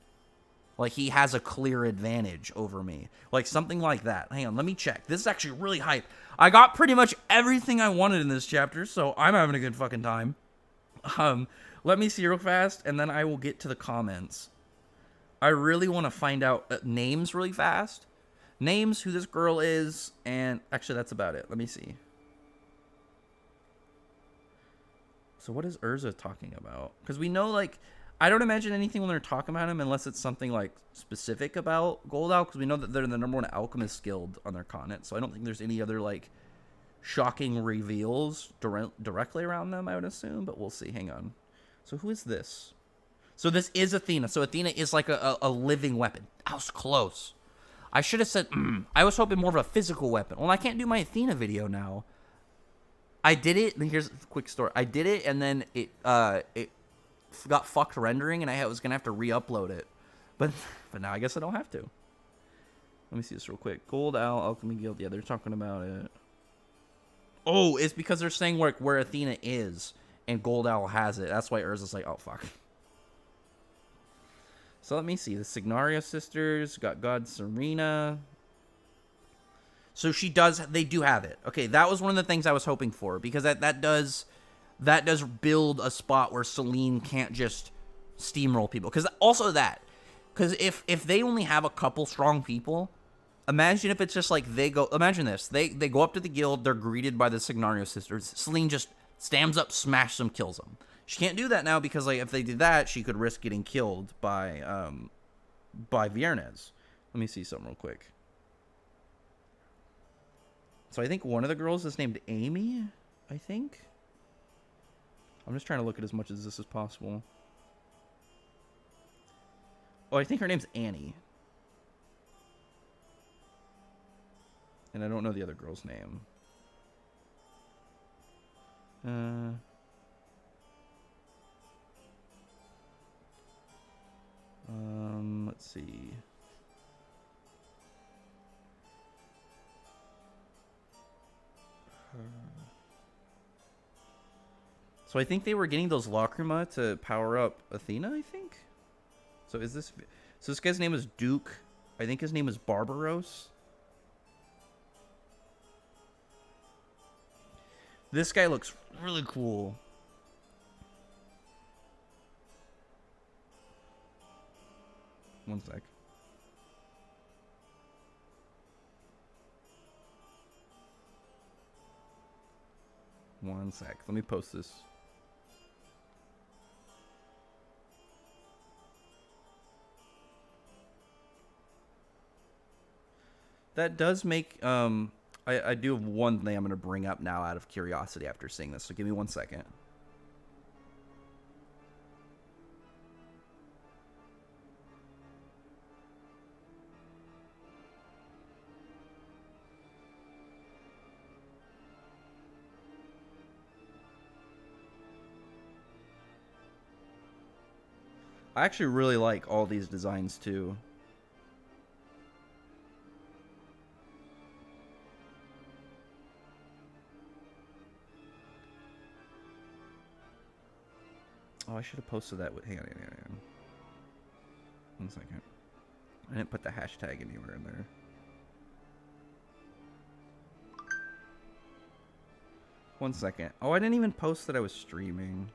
Like, he has a clear advantage over me. Like, something like that. Hang on, let me check. This is actually really hype. I got pretty much everything I wanted in this chapter, so I'm having a good fucking time. Let me see real fast, and then I will get to the comments. I really want to find out names really fast. Names, who this girl is, and actually, that's about it. Let me see. So what is Urza talking about? Because we know, like, I don't imagine anything when they're talking about him unless it's something, like, specific about Goldal, because we know that they're the #1 alchemist guild on their continent, so I don't think there's any other, like, shocking reveals directly around them, I would assume, but we'll see. Hang on. So who is this? So this is Athena. So Athena is, like, a living weapon. I was close. I should have said, I was hoping more of a physical weapon. Well, I can't do my Athena video now. I did it, and here's a quick story. I did it, and then it got fucked rendering, and I was gonna have to re-upload it. But now I guess I don't have to. Let me see this real quick. Gold Owl Alchemy Guild. Yeah, they're talking about it. Oh, it's because they're saying where Athena is, and Gold Owl has it. That's why Urza's like, oh, fuck. So let me see. The Signario sisters got God Serena. So they do have it. Okay, that was one of the things I was hoping for, because that does build a spot where Selene can't just steamroll people. Because if they only have a couple strong people, imagine if it's just like imagine this. They go up to the guild, they're greeted by the Signario sisters. Selene just stands up, smashes them, kills them. She can't do that now because, like, if they did that, she could risk getting killed by Viernes. Let me see something real quick. So I think one of the girls is named Amy, I think. I'm just trying to look at as much of this as possible. Oh, I think her name's Annie. And I don't know the other girl's name. Let's see. So I think they were getting those Lacrima to power up Athena, I think? So this guy's name is Duke. I think his name is Barbaros. This guy looks really cool. One sec. One sec. Let me post this. That does make, I do have one thing I'm going to bring up now out of curiosity after seeing this, so give me 1 second. I actually really like all these designs too. Oh, I should have posted that with... Hang on. 1 second. I didn't put the hashtag anywhere in there. One second. Oh, I didn't even post that I was streaming.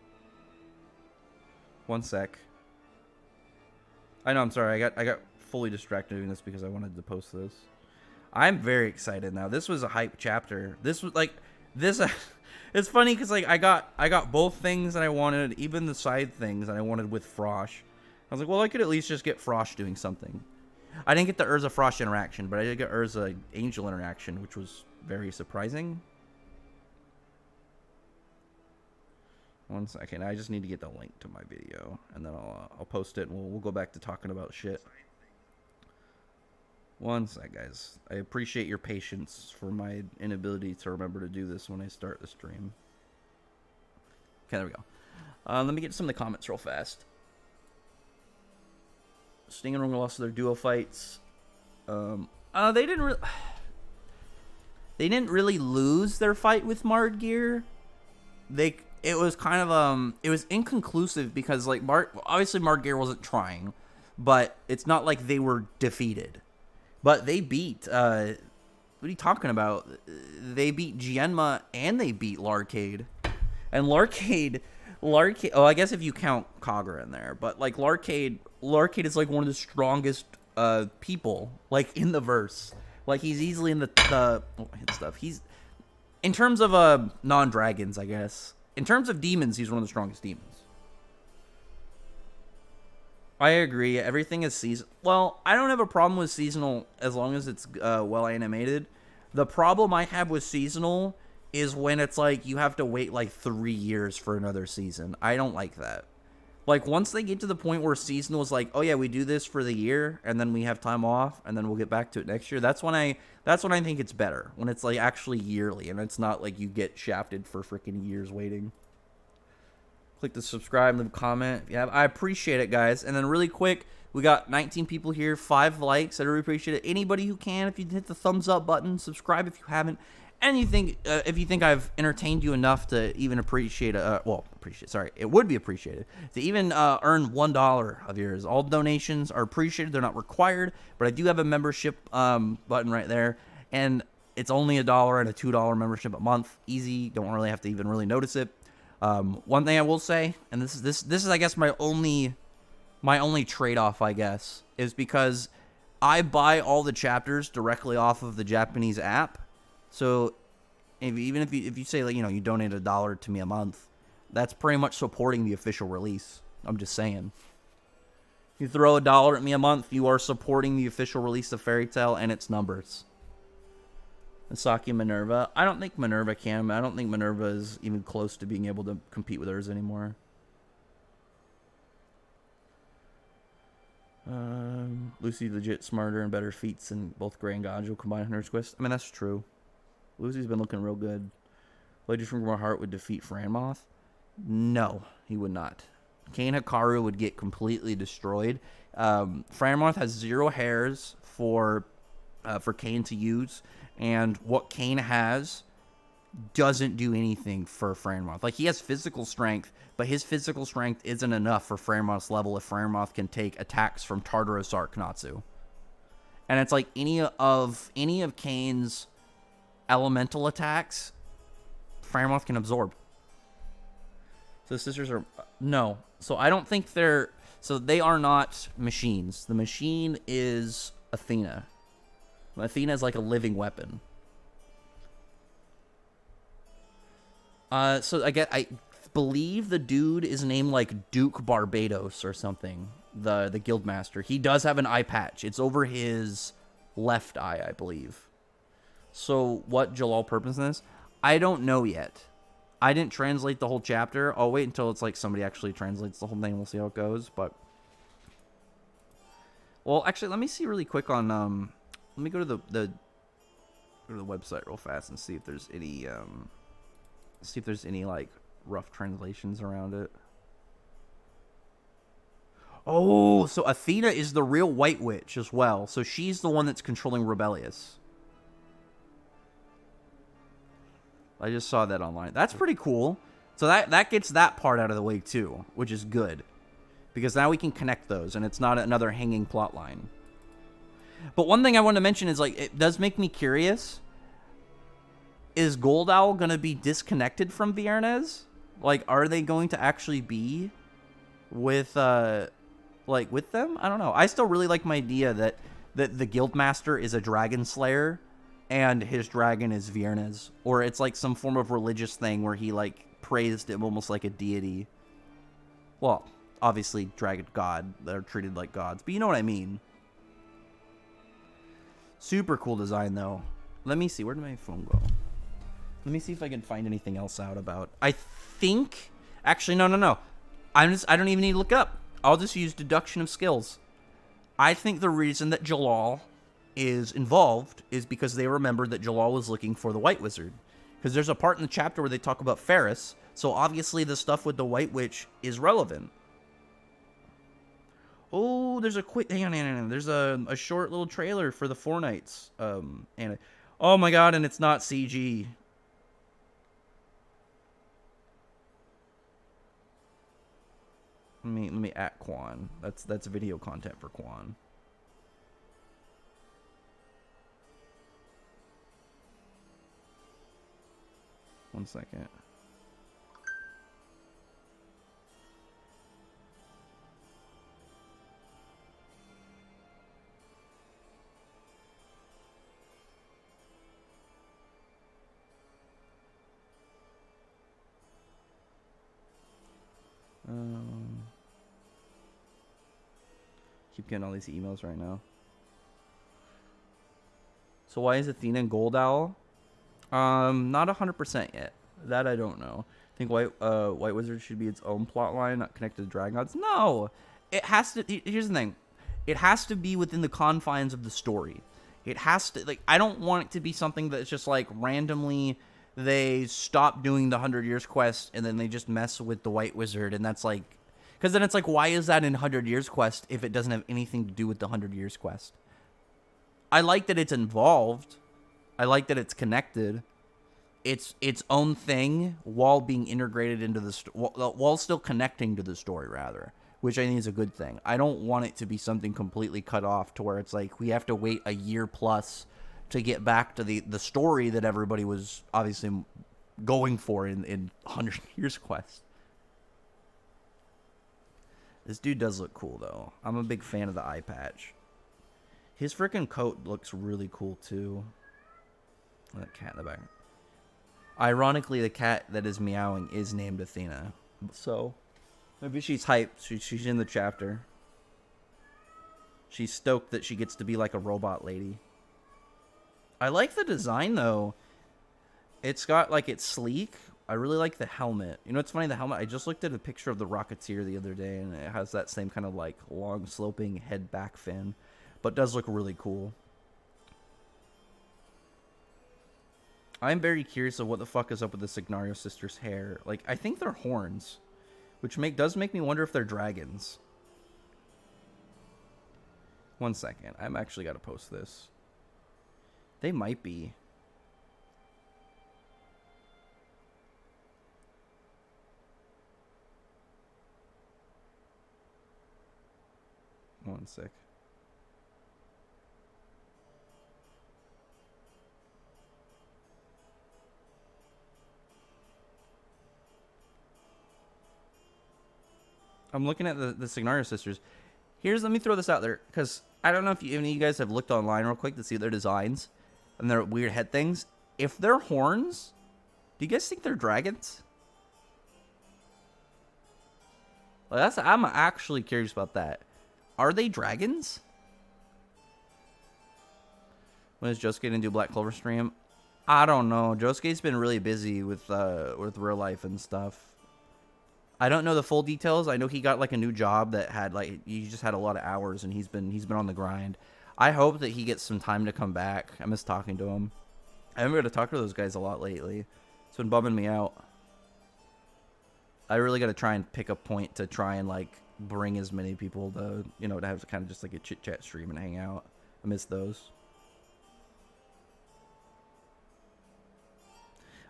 1 sec. I know, I'm sorry. I got fully distracted doing this because I wanted to post this. I'm very excited now. This was a hype chapter. This was like this. It's funny because like I got both things that I wanted, even the side things that I wanted with Frosh. I was like, well, I could at least just get Frosh doing something. I didn't get the Urza Frosh interaction, but I did get Urza Angel interaction, which was very surprising. 1 second. I just need to get the link to my video, and then I'll post it, and we'll go back to talking about shit. 1 sec, guys. I appreciate your patience for my inability to remember to do this when I start the stream. Okay, there we go. Let me get some of the comments real fast. Sting and Runga lost their duo fights. They didn't really lose their fight with Mardgear. It was kind of it was inconclusive because like obviously Mardgear wasn't trying, but it's not like they were defeated. But they beat what are you talking about? They beat Gienma and they beat Larcade. And Larcade, oh, I guess if you count Kagura in there, but like Larcade is like one of the strongest people like in the verse. Like he's easily in the stuff. He's in terms of non-dragons, I guess. In terms of demons, he's one of the strongest demons. I agree. Everything is seasonal. Well, I don't have a problem with seasonal as long as it's well animated. The problem I have with seasonal is when it's like you have to wait like 3 years for another season. I don't like that. Like once they get to the point where seasonal is like, oh yeah, we do this for the year and then we have time off and then we'll get back to it next year. That's when I think it's better. When it's like actually yearly and it's not like you get shafted for freaking years waiting. Click the subscribe, leave a comment. Yeah, I appreciate it, guys. And then really quick, we got 19 people here, 5 likes. I really appreciate it. Anybody who can, if you hit the thumbs up button, subscribe if you haven't. And if you think I've entertained you enough to even appreciate it would be appreciated to even earn $1 of yours. All donations are appreciated. They're not required, but I do have a membership button right there, and it's only $1 and a $2 membership a month. Easy. Don't really have to even really notice it. One thing I will say, and this is I guess my only trade-off, I guess, is because I buy all the chapters directly off of the Japanese app. So even if you say like you donate $1 to me a month, that's pretty much supporting the official release. I'm just saying. You throw $1 at me a month, you are supporting the official release of Fairy Tail and its numbers. Misaki Minerva. I don't think Minerva can. I don't think Minerva is even close to being able to compete with hers anymore. Lucy legit smarter and better feats than both Gray and Ganjo combined in Hunter's Quest. I mean, that's true. Lucy's been looking real good. Lady from my heart would defeat Franmoth? No, he would not. Kane Hikaru would get completely destroyed. Franmoth has 0 hairs for Kane to use, and what Kane has doesn't do anything for Franmoth. Like, he has physical strength, but his physical strength isn't enough for Franmoth's level if Franmoth can take attacks from Tartarus Arcanatsu. And it's like any of Kane's elemental attacks, Franmoth can absorb. So the sisters are... No. So I don't think they're... So they are not machines. The machine is Athena. Athena is like a living weapon. So I believe the dude is named like Duke Barbados or something. The Guildmaster. He does have an eye patch. It's over his left eye, I believe. So what Jellal purpose is? I don't know yet. I didn't translate the whole chapter. I'll wait until it's like somebody actually translates the whole thing. We'll see how it goes. But well, actually, let me see really quick on let me go to the website real fast and see if there's any like rough translations around it. Oh, so Athena is the real White Witch as well. So she's the one that's controlling Rebellious. I just saw that online. That's pretty cool. So that gets that part out of the way too, which is good. Because now we can connect those, and it's not another hanging plot line. But one thing I want to mention is, like, it does make me curious. Is Gold Owl going to be disconnected from Viernes? Like, are they going to actually be with, like, with them? I don't know. I still really like my idea that the Guildmaster is a dragon slayer, and his dragon is Viernes. Or it's, like, some form of religious thing where he, like, praised him almost like a deity. Well, obviously, dragon god. They're treated like gods. But you know what I mean. Super cool design, though. Let me see. Where did my phone go? Let me see if I can find anything else out about. I think... Actually, no. I don't even need to look up. I'll just use deduction of skills. I think the reason that Jellal is involved is because they remembered that Jellal was looking for the White Wizard. Because there's a part in the chapter where they talk about Ferris. So obviously the stuff with the White Witch is relevant. Oh, there's a quick... Hang on. There's a short little trailer for the Four Knights. And oh my god, and it's not CG. Let me at Quan. That's video content for Quan. One second. Keep getting all these emails right now. So why is Athena and Gold Owl? Not 100% yet. That I don't know. I think White Wizard should be its own plot line, not connected to Dragon Gods. No! It has to... Here's the thing. It has to be within the confines of the story. It has to... Like, I don't want it to be something that's just, like, randomly... They stop doing the 100 Years quest, and then they just mess with the White Wizard, and that's, like... Because then it's like, why is that in 100 Years quest if it doesn't have anything to do with the 100 Years quest? I like that it's involved. I like that it's connected. It's its own thing while being integrated into the while still connecting to the story, rather, which I think is a good thing. I don't want it to be something completely cut off to where it's like we have to wait a year plus to get back to the story that everybody was obviously going for in 100 Years quest. This dude does look cool, though. I'm a big fan of the eye patch. His freaking coat looks really cool, too. That cat in the back. Ironically, the cat that is meowing is named Athena. So, maybe she's hyped. She's in the chapter. She's stoked that she gets to be like a robot lady. I like the design, though. It's got, like, it's sleek. I really like the helmet. You know, it's funny, the helmet, I just looked at a picture of the Rocketeer the other day, and it has that same kind of, like, long, sloping head back fin. But it does look really cool. I'm very curious of what the fuck is up with the Signario sisters' hair. Like, I think they're horns, which does make me wonder if they're dragons. One second. I'm actually got to post this. They might be. One sec. I'm looking at the Signario sisters. Let me throw this out there, because I don't know if any of you guys have looked online real quick to see their designs and their weird head things. If they're horns, do you guys think they're dragons? Like, I'm actually curious about that. Are they dragons? When is Josuke gonna do Black Clover stream? I don't know. Josuke's been really busy with real life and stuff. I don't know the full details. I know he got like a new job that had like he just had a lot of hours, and he's been on the grind. I hope that he gets some time to come back. I miss talking to him. I haven't been able to talk to those guys a lot lately. It's been bumming me out. I really got to try and pick a point to try and like bring as many people to, you know, to have kind of just like a chit chat stream and hang out. I miss those.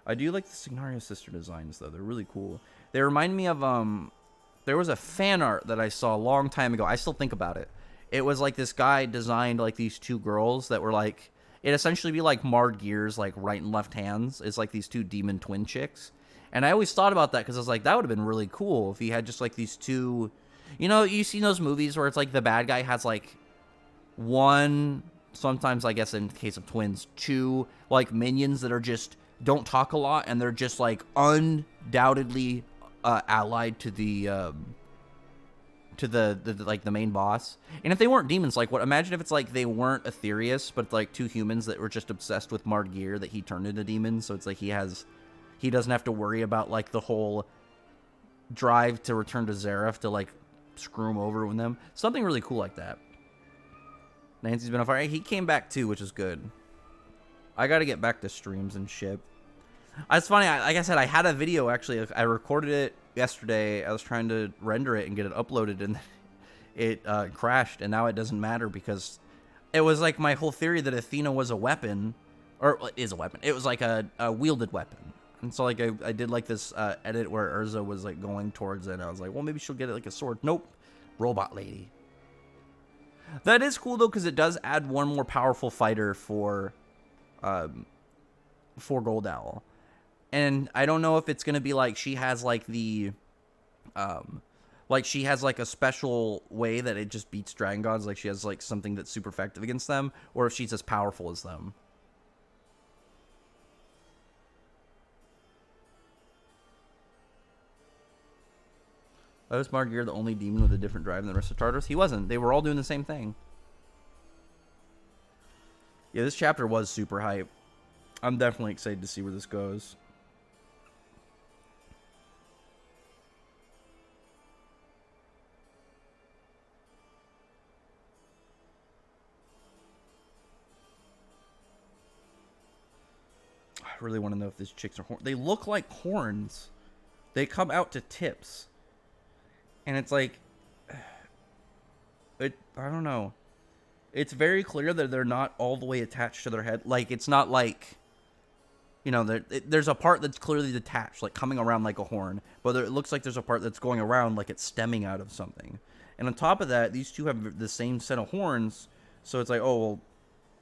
I do like the Signario sister designs though. They're really cool. They remind me of there was a fan art that I saw a long time ago. I still think about it. It was like this guy designed like these two girls that were like, it essentially be like Marred Gear's like right and left hands. It's like these two demon twin chicks. And I always thought about that because I was like, that would have been really cool if he had just like these two, you know, you've seen those movies where it's like the bad guy has like one, sometimes I guess in the case of twins, two like minions that are just don't talk a lot and they're just like undoubtedly allied to the like the main boss. And if they weren't demons, like what? Imagine if it's like they weren't Aetherius, but like two humans that were just obsessed with Marred Gear that he turned into demons. So it's like he doesn't have to worry about like the whole drive to return to Zareth to like screw him over with them. Something really cool like that. Nancy's been on fire. He came back too, which is good. I got to get back to streams and shit. It's funny. Like I said, I had a video actually. I recorded it yesterday. I was trying to render it and get it uploaded, and it crashed. And now it doesn't matter because it was like my whole theory that Athena was a weapon, or is a weapon. It was like a wielded weapon. And so like I did like this edit where Urza was like going towards it. And I was like, well, maybe she'll get it like a sword. Nope, robot lady. That is cool though, because it does add one more powerful fighter for Gold Owl. And I don't know if it's gonna be like she has like the like she has like a special way that it just beats Dragon Gods, like she has like something that's super effective against them, or if she's as powerful as them. Was Marred Gear the only demon with a different drive than the rest of Tartarus? He wasn't. They were all doing the same thing. Yeah, this chapter was super hype. I'm definitely excited to see where this goes. I really want to know if these chicks are horns. They look like horns. They come out to tips. And it's like, I don't know. It's very clear that they're not all the way attached to their head. Like, it's not like, you know, there's a part that's clearly detached, like coming around like a horn. But it looks like there's a part that's going around like it's stemming out of something. And on top of that, these two have the same set of horns. So it's like, oh, well,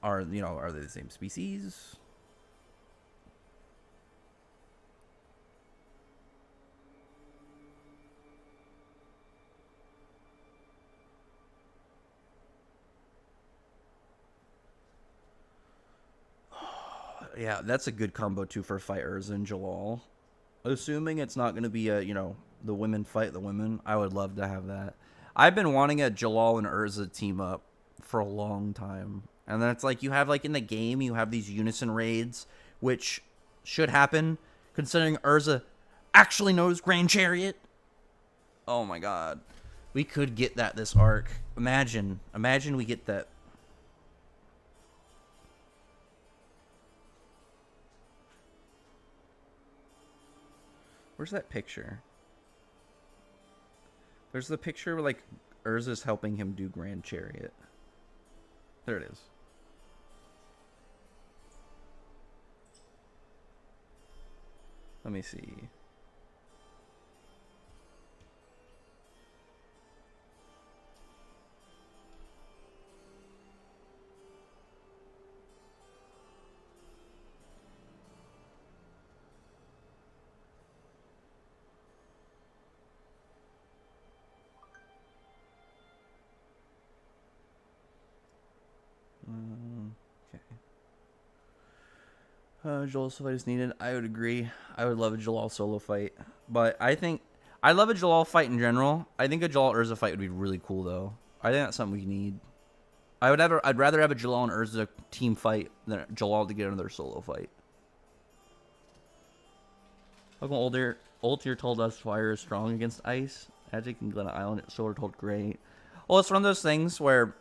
are they the same species? Yeah, that's a good combo too for fighters and Jellal. Assuming it's not going to be a, you know, the women fight the women, I would love to have that. I've been wanting a Jellal and Urza team up for a long time. And then it's like you have like in the game, you have these unison raids, which should happen considering Urza actually knows Grand Chariot. Oh my god. We could get that this arc. Imagine we get that. Where's that picture? There's the picture where, like, Urza's helping him do Grand Chariot. There it is. Let me see. Jellal solo fight is needed. I would agree. I would love a Jellal solo fight. But I think... I love a Jellal fight in general. I think a Jellal Urza fight would be really cool, though. I think that's something we need. I'd rather have a Jellal and Urza team fight than a Jellal to get another solo fight. How come Ultir told us fire is strong against ice? Magic and Glen Island, so we're told great. Well, it's one of those things where...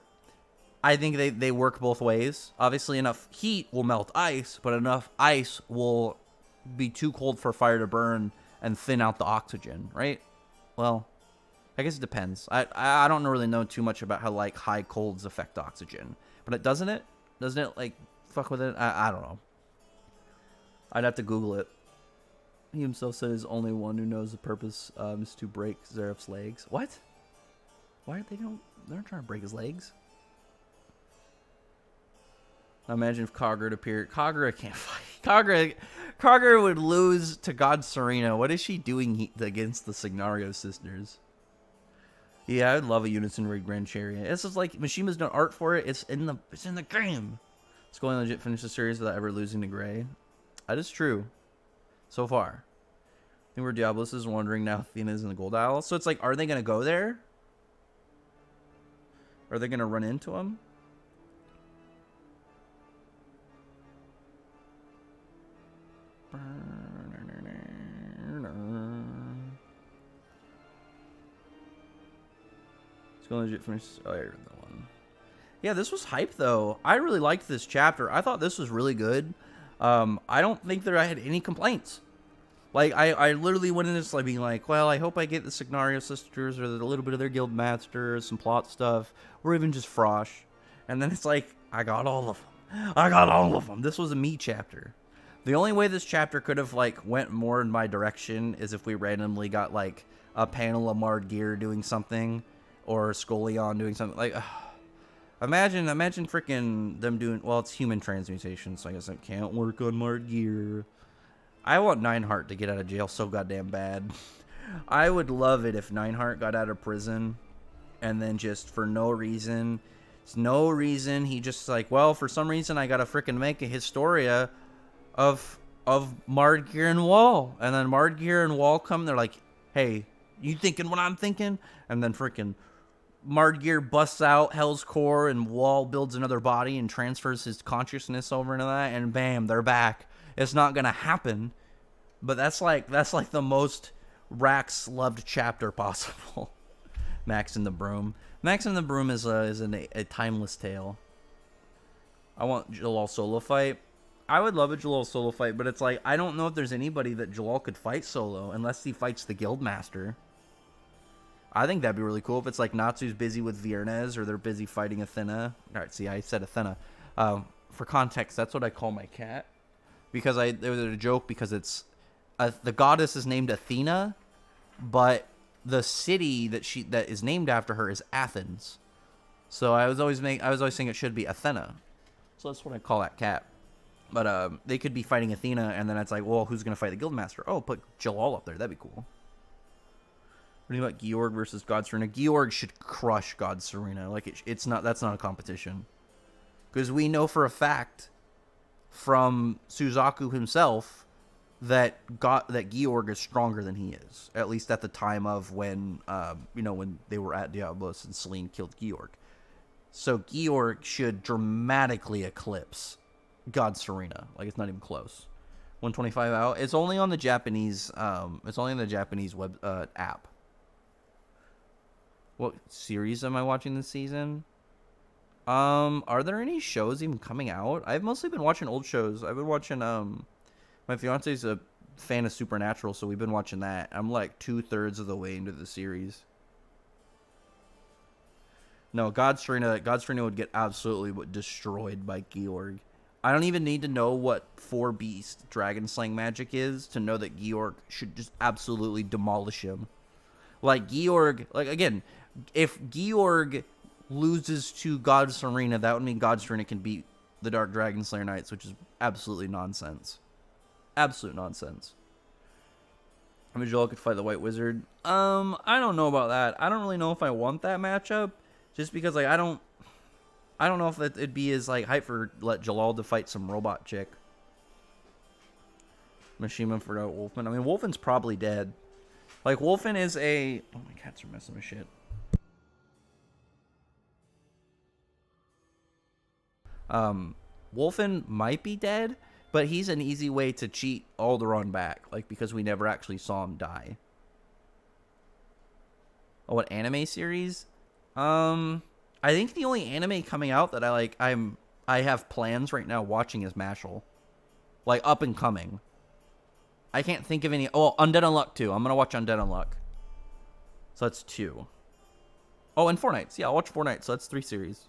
I think they work both ways. Obviously, enough heat will melt ice, but enough ice will be too cold for fire to burn and thin out the oxygen, right? Well, I guess it depends. I don't really know too much about how like high colds affect oxygen, but doesn't it like fuck with it? I don't know. I'd have to Google it. He himself said he's only one who knows the purpose is to break Zeref's legs. What? Why are they don't? They're not trying to break his legs. Imagine if Kagura appeared. Kagura can't fight. Kagura would lose to God Serena. What is she doing against the Signario sisters? Yeah, I'd love a Unison Rig Grand Chariot. This is like Mishima's done art for it. It's in the game. It's going legit finish the series without ever losing to Gray. That is true. So far. I think where Diablos is wondering now Athena's in the Gold Isle. So it's like, are they gonna go there? Are they gonna run into him? It's going legit finish. Oh, here's the one. Yeah, this was hype though. I really liked this chapter. I thought this was really good. I don't think that I had any complaints. Like, I literally went in this like being like, well, I hope I get the Signario sisters or a little bit of their guild masters, some plot stuff, or even just Frosh. And then it's like, I got all of them. I got all of them. This was a me chapter. The only way this chapter could have like went more in my direction is if we randomly got like a panel of Mard Gear doing something, or Scolion doing something. Like, imagine freaking them doing. Well, it's human transmutation, so I guess it can't work on Mard Gear. I want Nineheart to get out of jail so goddamn bad. I would love it if Nineheart got out of prison, and then just for no reason, he just like, well, for some reason I gotta freaking make a Historia of Mardgear and Wall, and then Mardgear and Wall come, they're like, hey, you thinking what I'm thinking? And then freaking Mardgear busts out Hell's Core, and Wall builds another body and transfers his consciousness over into that, and bam, they're back. It's not gonna happen, but that's like the most Rax loved chapter possible. Max and the Broom. Max and the Broom is a timeless tale. I want Jellal solo fight. I would love a Jellal solo fight, but it's like, I don't know if there's anybody that Jellal could fight solo unless he fights the Guildmaster. I think that'd be really cool if it's like Natsu's busy with Viernes or they're busy fighting Athena. Alright, see, I said Athena. For context, that's what I call my cat. Because there was a joke because it's the goddess is named Athena, but the city that is named after her is Athens. So I was always saying it should be Athena. So that's what I call that cat. But they could be fighting Athena, and then it's like, well, who's gonna fight the Guildmaster? Oh, put Jellal up there. That'd be cool. What do you think about Georg versus God Serena? Georg should crush God Serena. Like that's not a competition, because we know for a fact from Suzaku himself that Georg is stronger than he is, at least at the time of when when they were at Diablos and Selene killed Georg. So Georg should dramatically eclipse God Serena. Like, it's not even close. 125 out. It's only on the Japanese web app. What series am I watching this season? Are there any shows even coming out? I've mostly been watching old shows. I've been watching my fiance's a fan of Supernatural, so we've been watching that. I'm like 2/3 of the way into the series. No, God Serena would get absolutely destroyed by Georg. I don't even need to know what 4-beast dragon slaying magic is to know that Georg should just absolutely demolish him. Like, Georg, like, again, if Georg loses to God Serena, that would mean God Serena can beat the Dark Dragon Slayer Knights, which is absolutely nonsense. Absolute nonsense. I mean, Joel could fight the White Wizard. I don't know about that. I don't really know if I want that matchup, just because, like, I don't know if it'd be as like hype for let Jellal to fight some robot chick. Mishima for Wolfman. I mean, Wolfman's probably dead. Like, Wolfen is a... Oh, my cats are messing with shit. Wolfen might be dead, but he's an easy way to cheat Alderaan back, like, because we never actually saw him die. Oh, what anime series? I think the only anime coming out that I have plans right now watching is Mashal. Like, up and coming. I can't think of any... Oh, Undead Unluck too. I'm gonna watch Undead Unluck. So that's 2. Oh, and 4 nights. Yeah, I'll watch 4 nights. So that's 3 series.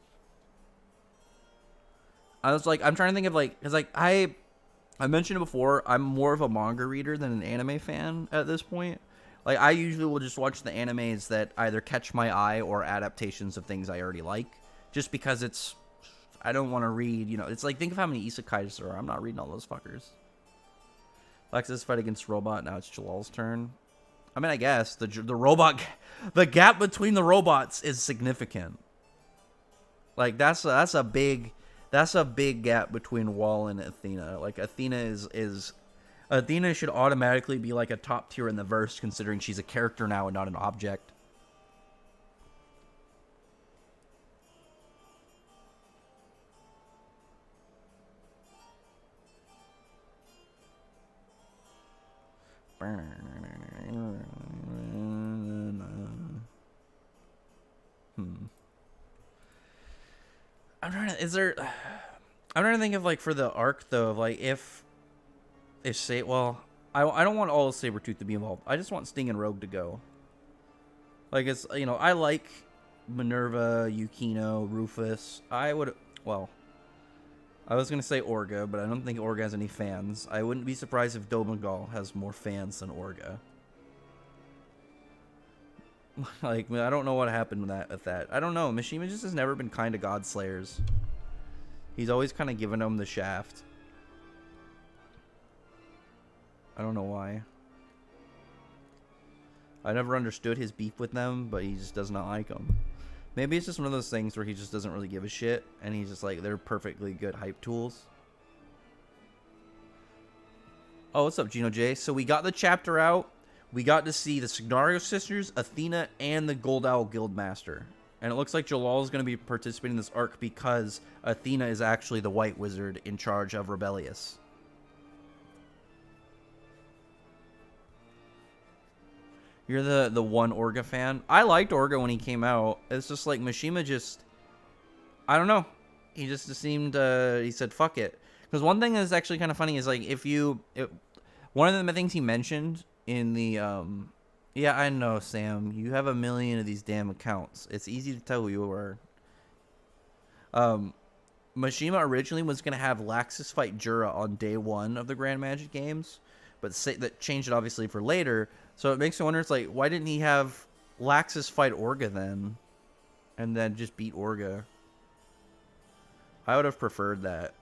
I was like, I'm trying to think of like, because like I mentioned it before, I'm more of a manga reader than an anime fan at this point. Like, I usually will just watch the animes that either catch my eye or adaptations of things I already like. Just because it's, I don't want to read, you know, it's like, think of how many isekais there are. I'm not reading all those fuckers. Lexus fight against robot, now it's Jallal's turn. I mean, I guess, the robot, the gap between the robots is significant. Like, that's a big gap between Wall and Athena. Like, Athena Athena should automatically be like a top tier in the verse, considering she's a character now and not an object. I'm trying to think of like for the arc though, of like if say, well, I don't want all of Sabretooth to be involved. I just want Sting and Rogue to go. Like, it's, you know, I like Minerva, Yukino, Rufus. I was going to say Orga, but I don't think Orga has any fans. I wouldn't be surprised if Domagal has more fans than Orga. Like, I don't know what happened with that. I don't know. Mishima just has never been kind to God Slayers. He's always kind of given them the shaft. I don't know why. I never understood his beef with them, but he just does not like them. Maybe it's just one of those things where he just doesn't really give a shit, and he's just like, they're perfectly good hype tools. Oh, what's up, Gino J? So we got the chapter out. We got to see the Signario sisters, Athena, and the Gold Owl Guildmaster. And it looks like Jellal is going to be participating in this arc because Athena is actually the White Wizard in charge of Rebellious. You're the one Orga fan. I liked Orga when he came out. It's just like Mishima just, I don't know. He just seemed, he said, fuck it. Because one thing that's actually kind of funny is like one of the things he mentioned in the, yeah, I know, Sam. You have a million of these damn accounts. It's easy to tell who you are. Mishima originally was going to have Laxus fight Jura on day 1 of the Grand Magic Games. But that changed it obviously for later. So it makes me wonder, it's like, why didn't he have Laxus fight Orga then? And then just beat Orga? I would have preferred that.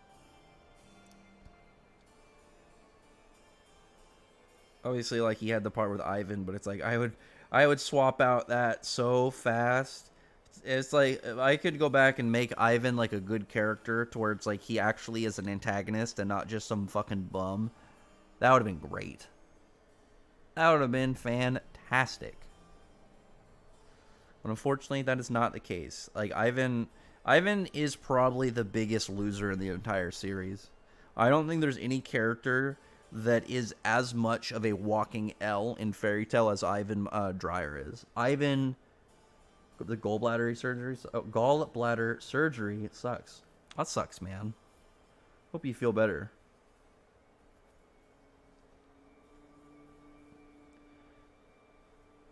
Obviously, like, he had the part with Ivan, but it's like, I would swap out that so fast. It's like, if I could go back and make Ivan, like, a good character, to where it's like, he actually is an antagonist and not just some fucking bum. That would have been great. That would have been fantastic. But unfortunately, that is not the case. Like, Ivan is probably the biggest loser in the entire series. I don't think there's any character that is as much of a walking L in Fairy Tail as Ivan Dreyer is. Ivan, the gallbladder surgery, gallbladder surgery, it sucks. That sucks, man. Hope you feel better.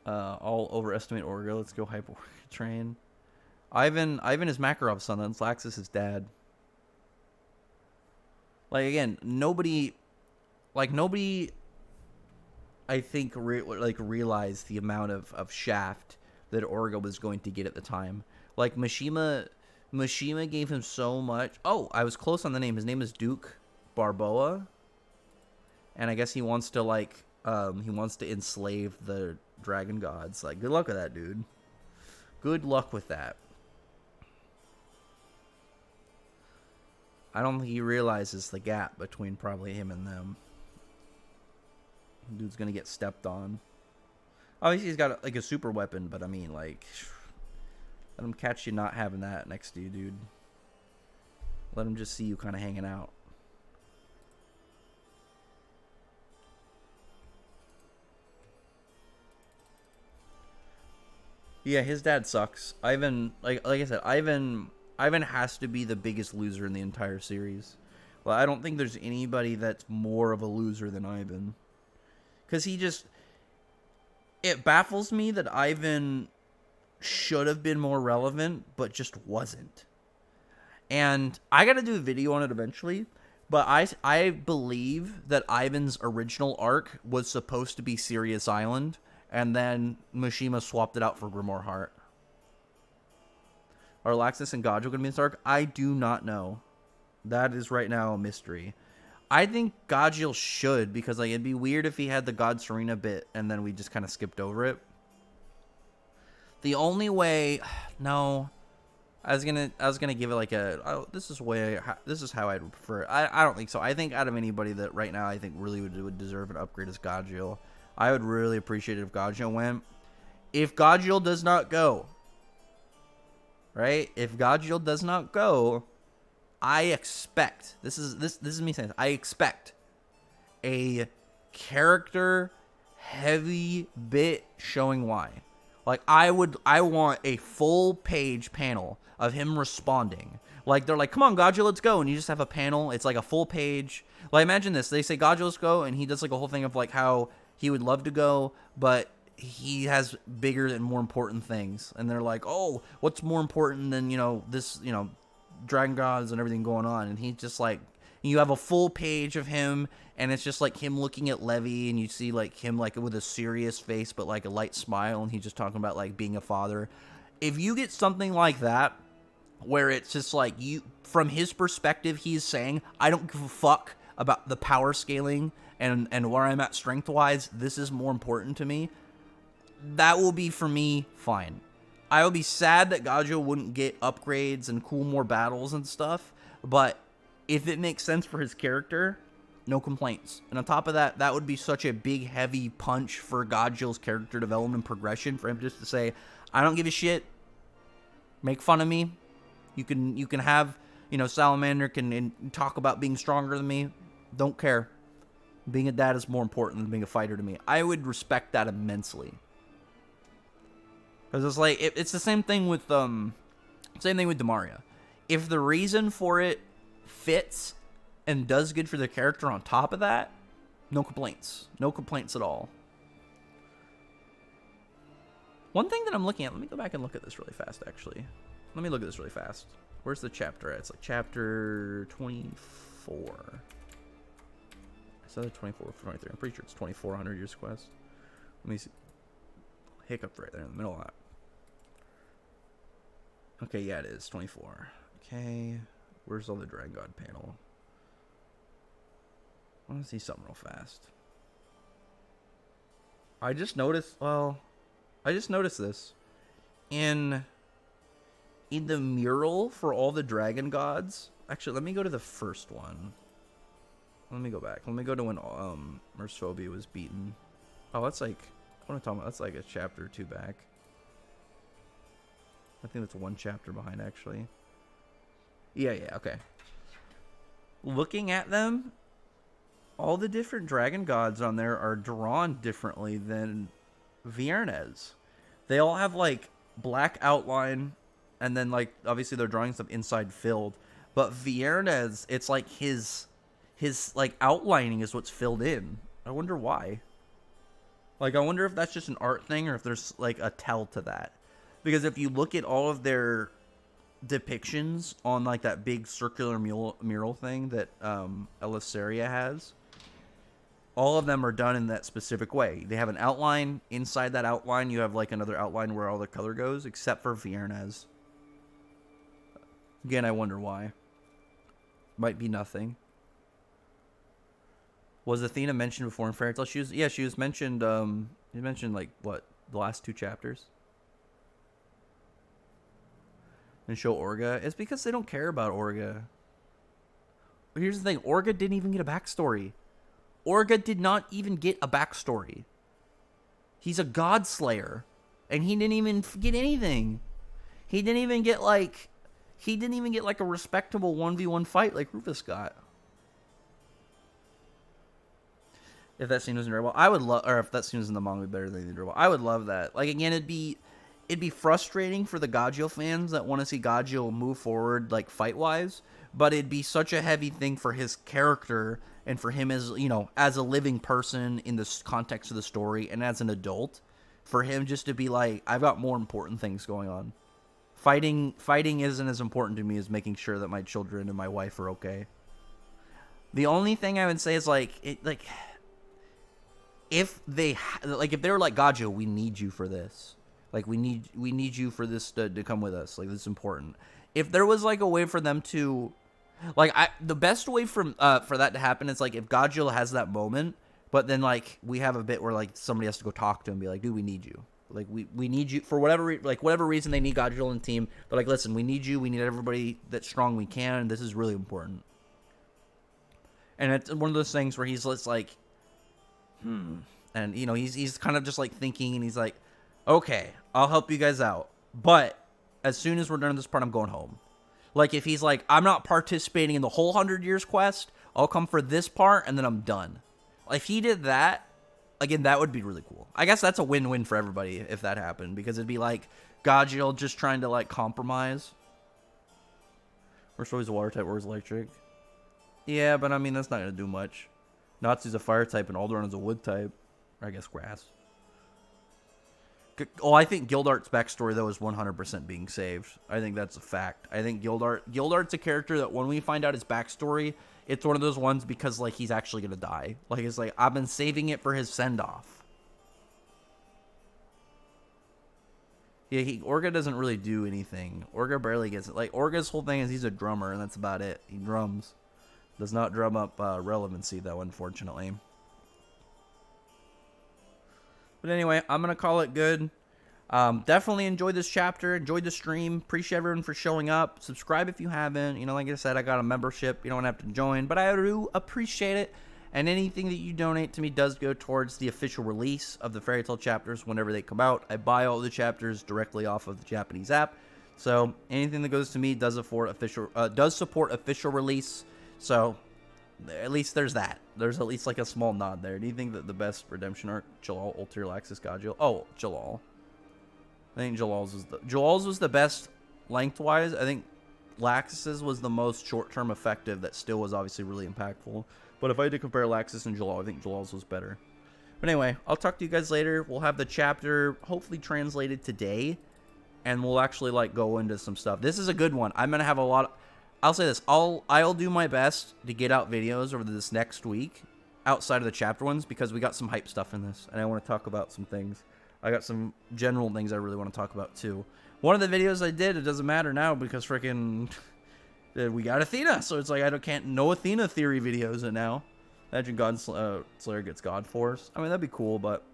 I'll overestimate Orga. Let's go hype Orga train. Ivan is Makarov's son. That's Laxus' dad. Like, again, nobody, I think, realized the amount of shaft that Orga was going to get at the time. Like, Mishima gave him so much. Oh, I was close on the name. His name is Duke Barboa. And I guess he wants to, like, he wants to enslave the dragon gods. Like, good luck with that, dude. Good luck with that. I don't think he realizes the gap between probably him and them. Dude's gonna get stepped on. Obviously, he's got like a super weapon, but I mean, like, let him catch you not having that next to you, dude. Let him just see you kind of hanging out. Yeah, his dad sucks. Ivan, like I said, Ivan has to be the biggest loser in the entire series. Well, I don't think there's anybody that's more of a loser than Ivan. Because he just, It baffles me that Ivan should have been more relevant, but just wasn't. And I got to do a video on it eventually. But I believe that Ivan's original arc was supposed to be Sirius Island, and then Mishima swapped it out for Grimoire Heart. Are Laxus and Gajo going to be in this arc? I do not know. That is right now a mystery. I think Gajiel should, because like it'd be weird if he had the God Serena bit and then we just kind of skipped over it. The only way, no, I was gonna give it like this is how I'd prefer. I don't think so. I think out of anybody that right now I think really would deserve an upgrade is Gajiel. I would really appreciate it if Gajiel went. If Gajiel does not go, right? If Gajiel does not go, I expect this is me saying this, I expect a character heavy bit showing why. Like I want a full page panel of him responding. Like they're like, "Come on, Gajiel, let's go," and you just have a panel. It's like a full page. Like imagine this: they say Gajiel, let's go, and he does like a whole thing of like how he would love to go, but he has bigger and more important things. And they're like, "Oh, what's more important than this Dragon Gods and everything going on?" And he's just like, you have a full page of him, and it's just like him looking at Levi, and you see like him like with a serious face but like a light smile, and he's just talking about like being a father. If you get something like that where it's just like you, from his perspective, he's saying, I don't give a fuck about the power scaling and where I'm at strength wise, this is more important to me, that will be for me fine. I would be sad that Gajo wouldn't get upgrades and cool more battles and stuff, but if it makes sense for his character, no complaints. And on top of that, that would be such a big, heavy punch for Gajiel's character development progression, for him just to say, I don't give a shit. Make fun of me. You can have, Salamander can talk about being stronger than me. Don't care. Being a dad is more important than being a fighter to me. I would respect that immensely. Because it's like, it's the same thing with Demaria. If the reason for it fits and does good for the character on top of that, no complaints. No complaints at all. One thing that I'm looking at, let me go back and look at this really fast, actually. Let me look at this really fast. Where's the chapter at? It's like chapter 24. Is that 24 or 23? I'm pretty sure it's 24, 100 Years Quest. Let me see. Hiccup right there in the middle of that. Okay, yeah, it is 24. Okay, where's all the Dragon God panel? I want to see something real fast. I just noticed this. In the mural for all the Dragon Gods. Actually, let me go to the first one. Let me go back. Let me go to when Merphobia was beaten. Oh, that's like, what am I talking about? That's like a chapter or two back. I think that's one chapter behind, actually. Yeah, okay. Looking at them, all the different Dragon Gods on there are drawn differently than Viernes. They all have like black outline, and then like obviously they're drawing stuff inside filled. But Viernes, it's like his like outlining is what's filled in. I wonder why. Like I wonder if that's just an art thing or if there's like a tell to that. Because if you look at all of their depictions on like that big circular mural thing that Elisaria has, all of them are done in that specific way. They have an outline. Inside that outline, you have like another outline where all the color goes, except for Viernes. Again, I wonder why. Might be nothing. Was Athena mentioned before in Fairy Tail? She was mentioned. You mentioned like what, the last two chapters. And show Orga. It's because they don't care about Orga. But here's the thing: Orga didn't even get a backstory. Orga did not even get a backstory. He's a god slayer, and he didn't even get anything. He didn't even get like a respectable 1v1 fight like Rufus got. If that scene was in Dragon Ball, I would love, or if that scene was in the manga better than the Dragon Ball, I would love that. Like again, it'd be frustrating for the Gajiel fans that want to see Gajiel move forward like fight wise, but it'd be such a heavy thing for his character and for him as, as a living person in this context of the story and as an adult, for him just to be like, I've got more important things going on. Fighting isn't as important to me as making sure that my children and my wife are okay. The only thing I would say is if they were like, Gajo, we need you for this. Like, we need you for this to come with us. Like, this is important. If there was like a way for them to, like, the best way for that to happen is like if Gajo has that moment, but then like we have a bit where like somebody has to go talk to him and be like, dude, we need you. Like, we need you for whatever reason they need Godzilla and the team. They're like, listen, we need you. We need everybody that's strong we can. This is really important. And it's one of those things where he's just like, and you know, he's kind of just like thinking, and he's like, okay, I'll help you guys out, but as soon as we're done with this part, I'm going home. Like, if he's like, I'm not participating in the whole 100 years quest, I'll come for this part and then I'm done. If he did that, again, that would be really cool. I guess that's a win-win for everybody if that happened, because it'd be like Godzilla just trying to like compromise. First always a water type, where's electric? Yeah, but I mean, that's not going to do much. Natsu's a fire type and Alderaan is a wood type. Or I guess grass. Oh, I think Gildarts' backstory, though, is 100% being saved. I think that's a fact. I think Gildarts' a character that when we find out his backstory, it's one of those ones because, like, he's actually going to die. Like, it's like, I've been saving it for his send-off. Yeah, Orga doesn't really do anything. Orga barely gets it. Like, Orga's whole thing is he's a drummer, and that's about it. He drums. Does not drum up relevancy, though, unfortunately. But anyway, I'm going to call it good. Definitely enjoyed this chapter. Enjoyed the stream. Appreciate everyone for showing up. Subscribe if you haven't. You know, like I said, I got a membership. You don't have to join. But I do appreciate it. And anything that you donate to me does go towards the official release of the Fairy Tail chapters whenever they come out. I buy all the chapters directly off of the Japanese app. So anything that goes to me does support official release. So at least there's that. There's at least like a small nod there. Do you think that the best redemption arc, Jellal, Ulterior Laxus, Godjill? Oh, Jellal. I think Jellal's was the best lengthwise. I think Laxus's was the most short-term effective that still was obviously really impactful. But if I had to compare Laxus and Jellal, I think Jellal's was better. But anyway, I'll talk to you guys later. We'll have the chapter hopefully translated today. And we'll actually like go into some stuff. This is a good one. I'm going to have a lot of... I'll say this, I'll do my best to get out videos over this next week outside of the chapter ones because we got some hype stuff in this and I want to talk about some things. I got some general things I really want to talk about too. One of the videos I did, it doesn't matter now because freaking we got Athena, so it's like I can't no Athena theory videos in now. Imagine God Slayer gets God Force. I mean, that'd be cool, but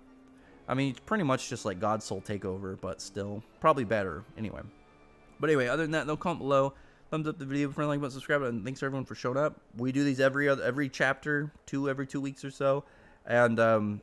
I mean, it's pretty much just like God Soul Takeover, but still probably better anyway. But anyway, other than that, no comment below. Thumbs up the video, friend, like button, subscribe, and thanks everyone for showing up. We do these every chapter, every 2 weeks or so, and